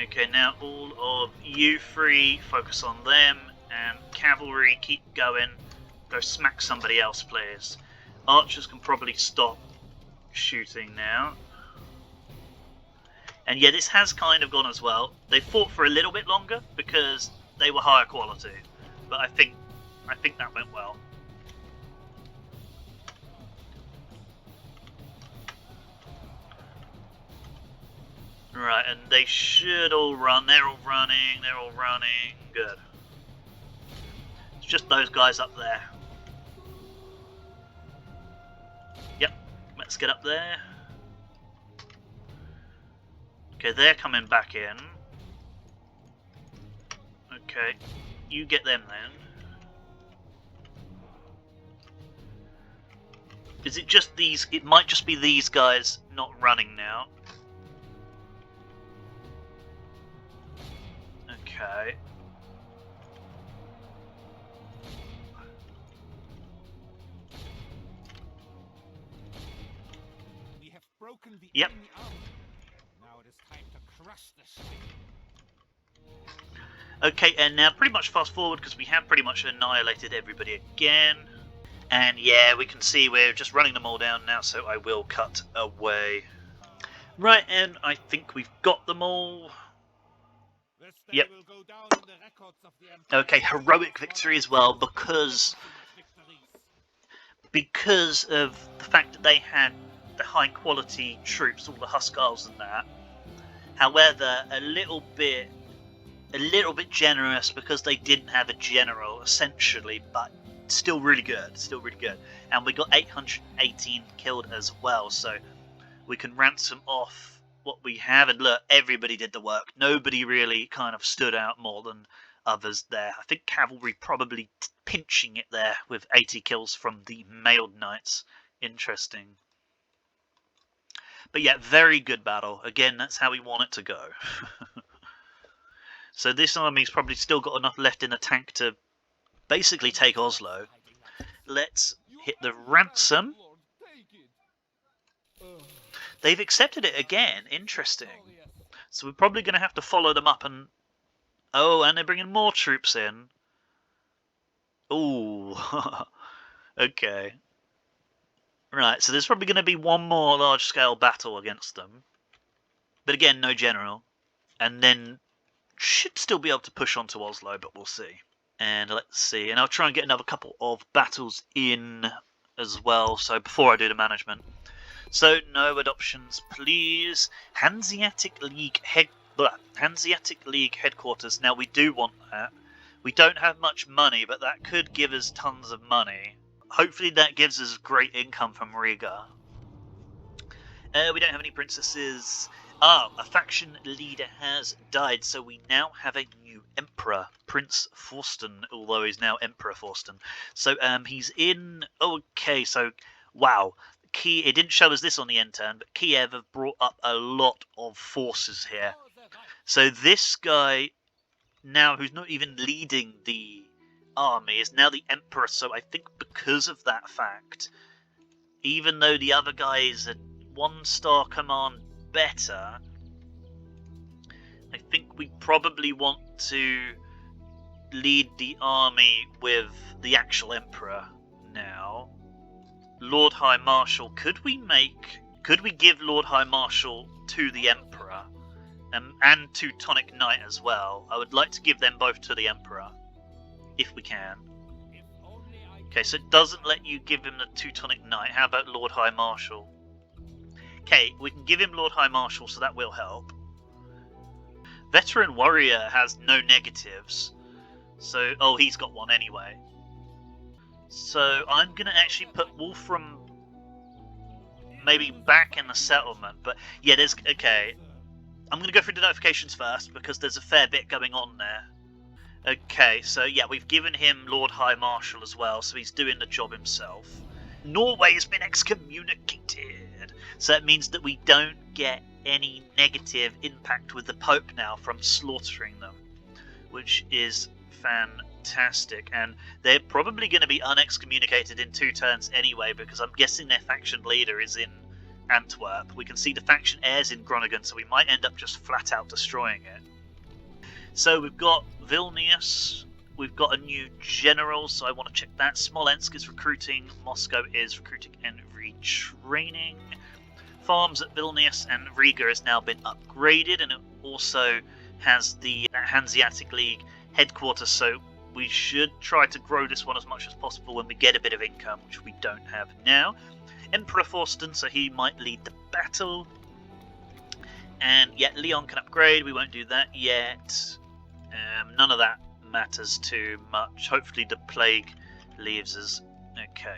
Okay, now all of you three focus on them, and cavalry keep going. Go smack somebody else, please. Archers can probably stop shooting now. And yeah, this has kind of gone as well. They fought for a little bit longer because they were higher quality, but I think that went well. Right, and they should all run. They're all running. They're all running. Good. It's just those guys up there. Yep, let's get up there. Okay, they're coming back in. Okay, you get them then. Is it just these? It might just be these guys not running now. Okay. We have broken the Yep. enemy army. Now it is time to crush the ship. Okay, and now pretty much fast forward because we have pretty much annihilated everybody again. And yeah, we can see we're just running them all down now, so I will cut away. Right, and I think we've got them all. This day Yep. will go down in the records of the Empire. Okay, heroic victory as well, because of the fact that they had the high quality troops, all the Huskarls and that. However, a little bit generous because they didn't have a general essentially, but still really good, And we got 818 killed as well, so we can ransom off what we have. And look, everybody did the work. Nobody really kind of stood out more than others there. I think cavalry probably pinching it there with 80 kills from the mailed knights. Interesting. But yeah, very good battle. Again, that's how we want it to go. So this army's probably still got enough left in the tank to basically take Oslo. Let's hit the ransom. They've accepted it again. Interesting. So we're probably going to have to follow them up and... Oh, and they're bringing more troops in. Ooh. Okay. Right, so there's probably going to be one more large-scale battle against them. But again, no general. And then should still be able to push on to Oslo, but we'll see. And let's see. And I'll try and get another couple of battles in as well, so before I do the management. So, no adoptions, please. Hanseatic League headquarters. Now, we do want that. We don't have much money, but that could give us tons of money. Hopefully that gives us great income from Riga. We don't have any princesses. Ah, a faction leader has died, so we now have a new emperor, Prince Thorsten, although he's now Emperor Thorsten. So he's in... Okay, so, wow. It didn't show us this on the end turn, but Kiev have brought up a lot of forces here. So this guy, now who's not even leading the army, is now the emperor. So I think because of that fact, even though the other guy is a 1-star command better, I think we probably want to lead the army with the actual emperor now. Lord High Marshal, could we make Could we give Lord High Marshal to the Emperor? And Teutonic Knight as well. I would like to give them both to the Emperor, if we can. Okay, so it doesn't let you give him the Teutonic Knight. How about Lord High Marshal? Okay, we can give him Lord High Marshal, so that will help. Veteran Warrior has no negatives. So, oh, he's got one anyway. So, I'm going to actually put Wolfram maybe back in the settlement. But, yeah, there's... Okay. I'm going to go through the notifications first, because there's a fair bit going on there. Okay, so, yeah, we've given him Lord High Marshal as well, so he's doing the job himself. Norway has been excommunicated. So that means that we don't get any negative impact with the Pope now from slaughtering them, which is fantastic. And they're probably going to be unexcommunicated in 2 turns anyway, because I'm guessing their faction leader is in Antwerp. We can see the faction heirs in Groningen, so we might end up just flat out destroying it. So we've got Vilnius, we've got a new general, so I want to check that. Smolensk is recruiting, Moscow is recruiting and retraining. Farms at Vilnius and Riga has now been upgraded, and it also has the Hanseatic League headquarters, so we should try to grow this one as much as possible when we get a bit of income, which we don't have now. Emperor Thorsten, so he might lead the battle. And yeah, Leon can upgrade, we won't do that yet. None of that matters too much. Hopefully the plague leaves us. Okay.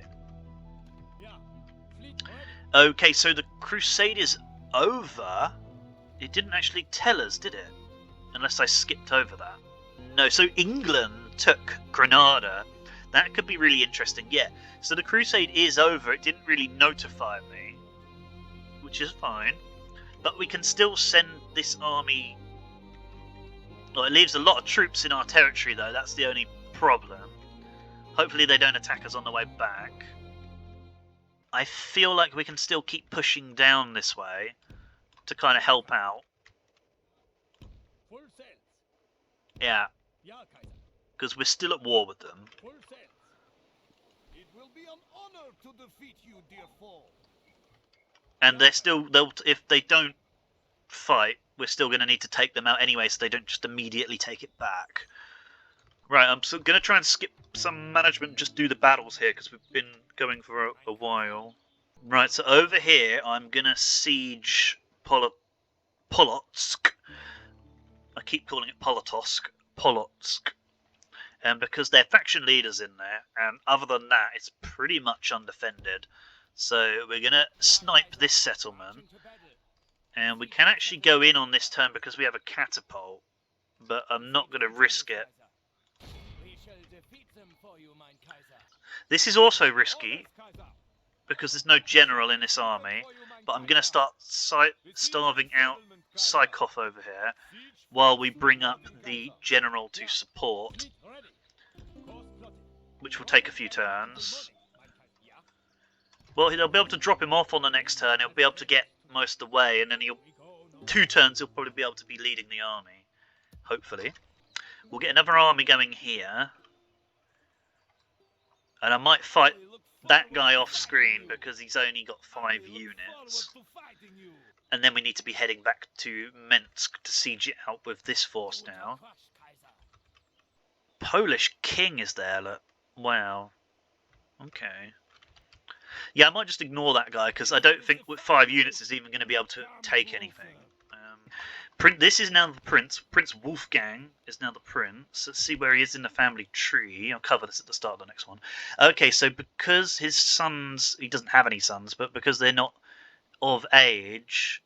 Okay, so the crusade is over. It didn't actually tell us, did it? Unless I skipped over that. No, so England took Granada. That could be really interesting, yeah. So the crusade is over. It didn't really notify me, which is fine. But we can still send this army... Well, it leaves a lot of troops in our territory, though. That's the only problem. Hopefully they don't attack us on the way back. I feel like we can still keep pushing down this way to kind of help out. Yeah. Because we're still at war with them. It will be an honor to defeat you, dear foe. And they're still... if they don't fight, we're still going to need to take them out anyway, so they don't just immediately take it back. Right, I'm going to try and skip some management and just do the battles here, because we've been going for a while. Right, so over here, I'm going to siege Polotsk. I keep calling it Polotsk. Because their faction leader's in there, and other than that, it's pretty much undefended. So we're going to snipe this settlement. And we can actually go in on this turn because we have a catapult, but I'm not going to risk it. This is also risky, because there's no general in this army, but I'm going to start starving out Psychoff over here, while we bring up the general to support, which will take a few turns. Well, they'll be able to drop him off on the next turn, he'll be able to get most of the way, and then 2 turns he'll probably be able to be leading the army, hopefully. We'll get another army going here, and I might fight that guy off screen because he's only got 5 units, and then we need to be heading back to Minsk to siege it out with this force now. Polish king is there, look. Wow. Okay. Yeah, I might just ignore that guy, because I don't think with 5 units is even going to be able to take anything. This is now the prince. Prince Wolfgang is now the prince. Let's see where he is in the family tree. I'll cover this at the start of the next one. Okay, so because his sons... He doesn't have any sons, but because they're not of age,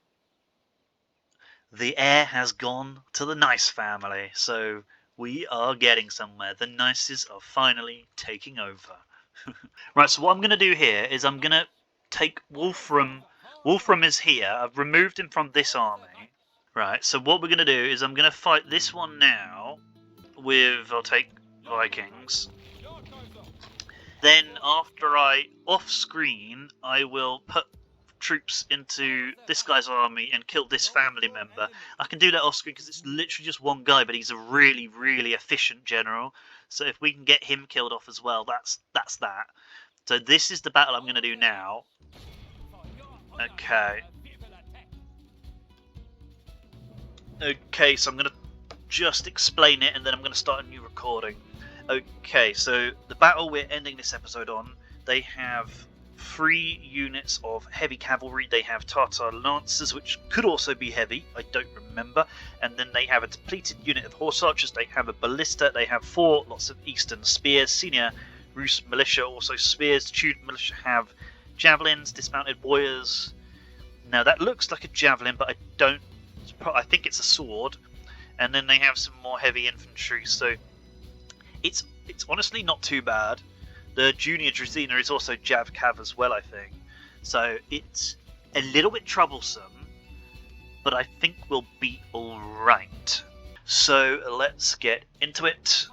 the heir has gone to the Nice family. So we are getting somewhere. The Nices are finally taking over. Right, so what I'm going to do here is I'm going to take Wolfram. Wolfram is here. I've removed him from this army. Right, so what we're going to do is I'm going to fight this one now with, I'll take Vikings. Then after off screen, I will put troops into this guy's army and kill this family member. I can do that off screen because it's literally just one guy, but he's a really, really efficient general. So if we can get him killed off as well, that's that. So this is the battle I'm going to do now. Okay. Okay, so I'm going to just explain it and then I'm going to start a new recording. Okay, so the battle we're ending this episode on, they have 3 units of heavy cavalry. They have Tartar lancers, which could also be heavy, I don't remember. And then they have a depleted unit of horse archers. They have a ballista. They have 4 lots of eastern spears. Senior Rus militia also spears. Student militia have javelins, dismounted warriors. Now that looks like a javelin, but I think it's a sword. And then they have some more heavy infantry, so it's honestly not too bad. The junior Drazina is also Jav Cav as well, I think. So it's a little bit troublesome, but I think we'll be alright. So let's get into it.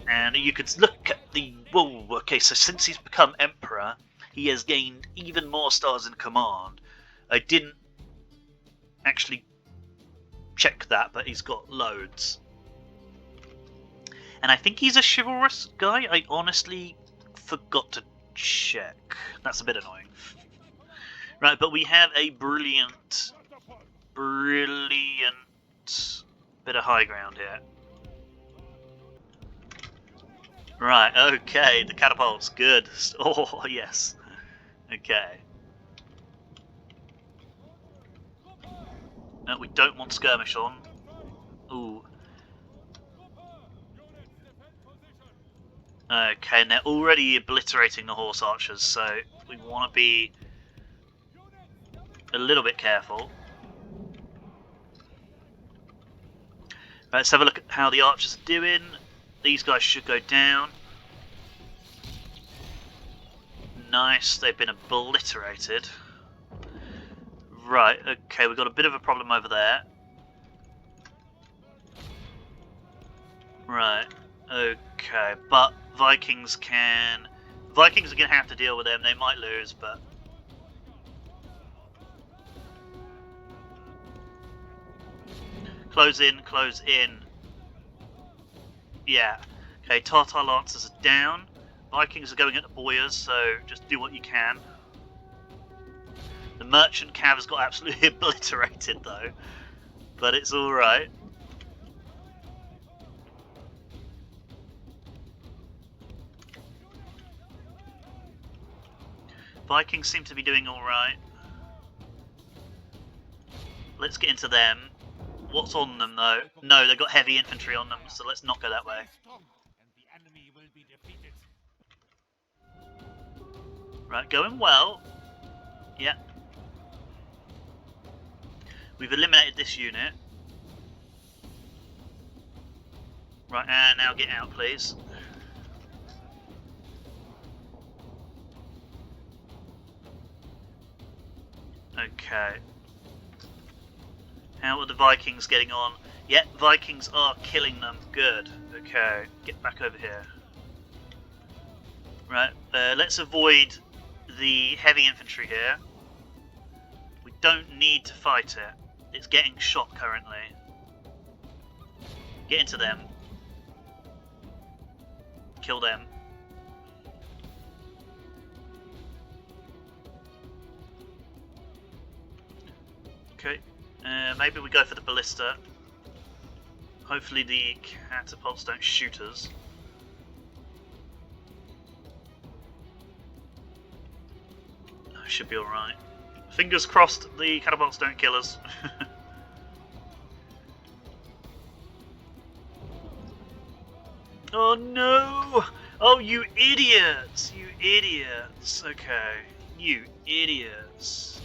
And you could look at the... Whoa, okay, so since he's become Emperor, he has gained even more stars in command. I didn't actually check that, but he's got loads. And I think he's a chivalrous guy. I honestly forgot to check. That's a bit annoying. Right, but we have a brilliant bit of high ground here. Right, okay, the catapult's good. Oh, yes. Okay. No, we don't want skirmish on. Ooh. Okay, and they're already obliterating the horse archers, so we want to be a little bit careful. Right, let's have a look at how the archers are doing. These guys should go down. Nice, they've been obliterated. Right, okay, we've got a bit of a problem over there. Right, okay, but Vikings are going to have to deal with them. They might lose, but... Close in, close in. Yeah. Okay, Tartar Lancers are down. Vikings are going at the boyars, so just do what you can. The Merchant Cav has got absolutely obliterated, though. But it's alright. Vikings seem to be doing alright. Let's get into them. What's on them though? No, they've got heavy infantry on them, so let's not go that way. Right, going well. Yeah. We've eliminated this unit. Right, and now get out, please. Okay. How are the Vikings getting on? Yep, Vikings are killing them. Good. Okay, get back over here. Right, let's avoid the heavy infantry here. We don't need to fight it. It's getting shot currently. Get into them. Kill them. Okay, maybe we go for the ballista. Hopefully the catapults don't shoot us. Should be alright. Fingers crossed the catapults don't kill us. Oh no! Oh, you idiots! You idiots! Okay. You idiots.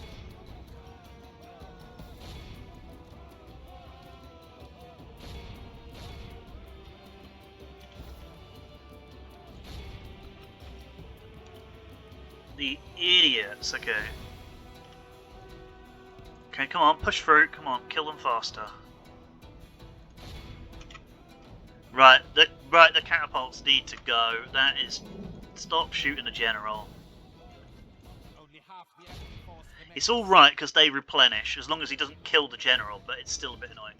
The idiots, okay. Okay, come on, push through, come on, kill them faster. Right, the catapults need to go. That is... Stop shooting the general. It's alright because they replenish, as long as he doesn't kill the general, but it's still a bit annoying.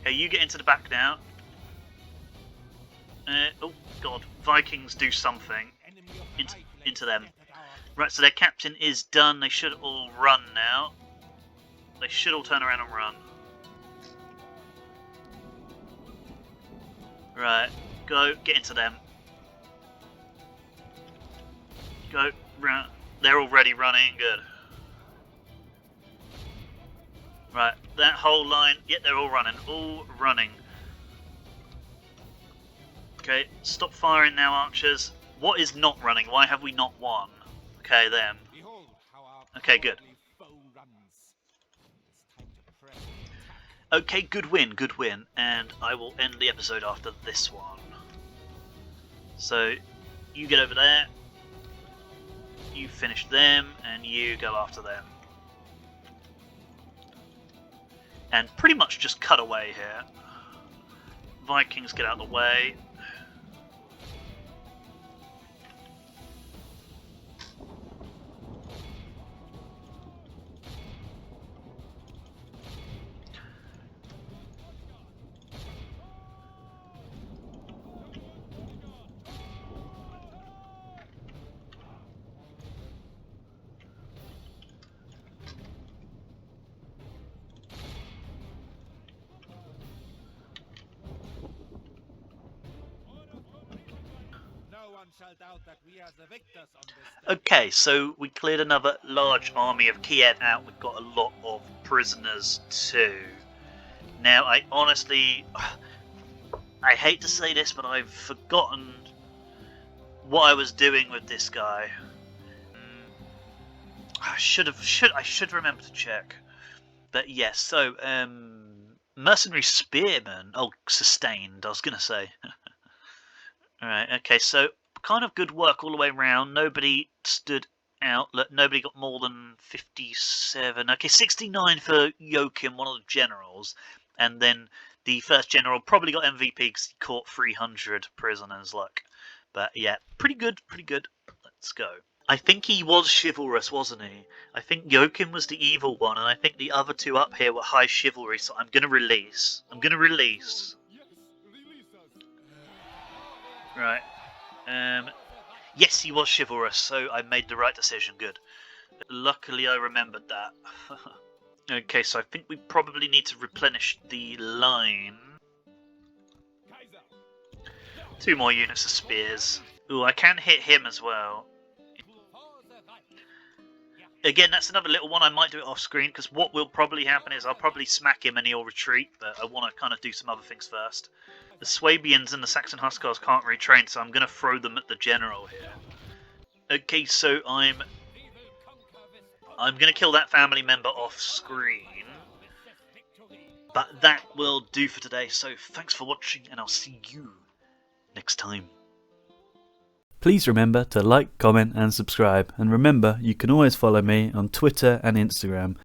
Okay, you get into the back now. Oh god, Vikings do something into them. Right, so their captain is done. They should all run now. They should all turn around and run. Right, go, get into them. Go, run. They're already running, good. Right, that whole line, yeah, they're all running. Okay, stop firing now, archers. What is not running? Why have we not won? Okay, them. Behold how our Okay, good. cowardly foe runs. It's time to press the attack. Okay, good win, and I will end the episode after this one. So, you get over there, you finish them, and you go after them. And pretty much just cut away here. Vikings get out of the way. No one shall doubt that we are the victors on this day. Okay, so we cleared another large army of Kiev out. We've got a lot of prisoners too. Now, I honestly, I hate to say this, but I've forgotten what I was doing with this guy. I should remember to check. But yes, so mercenary spearman. Oh, sustained. I was gonna say. All right. Okay. So kind of good work all the way around. Nobody stood out. Nobody got more than 57. Okay, 69 for Joachim, one of the generals, and then the first general probably got MVP because he caught 300 prisoners. Look, but yeah, pretty good. Let's go. I think he was chivalrous, wasn't he? I think Joachim was the evil one, and I think the other two up here were high chivalry. So I'm gonna release. Yes, release us. Right. Yes, he was chivalrous, so I made the right decision. Good. Luckily, I remembered that. Okay, so I think we probably need to replenish the line. Kaiser. 2 more units of spears. Ooh, I can hit him as well. For the right. Again, that's another little one. I might do it off screen, because what will probably happen is I'll probably smack him and he'll retreat, but I want to kind of do some other things first. The Swabians and the Saxon Hussars can't retrain, so I'm going to throw them at the general here. Okay, so I'm going to kill that family member off screen. But that will do for today, so thanks for watching, and I'll see you next time. Please remember to like, comment and subscribe, and remember you can always follow me on Twitter and Instagram.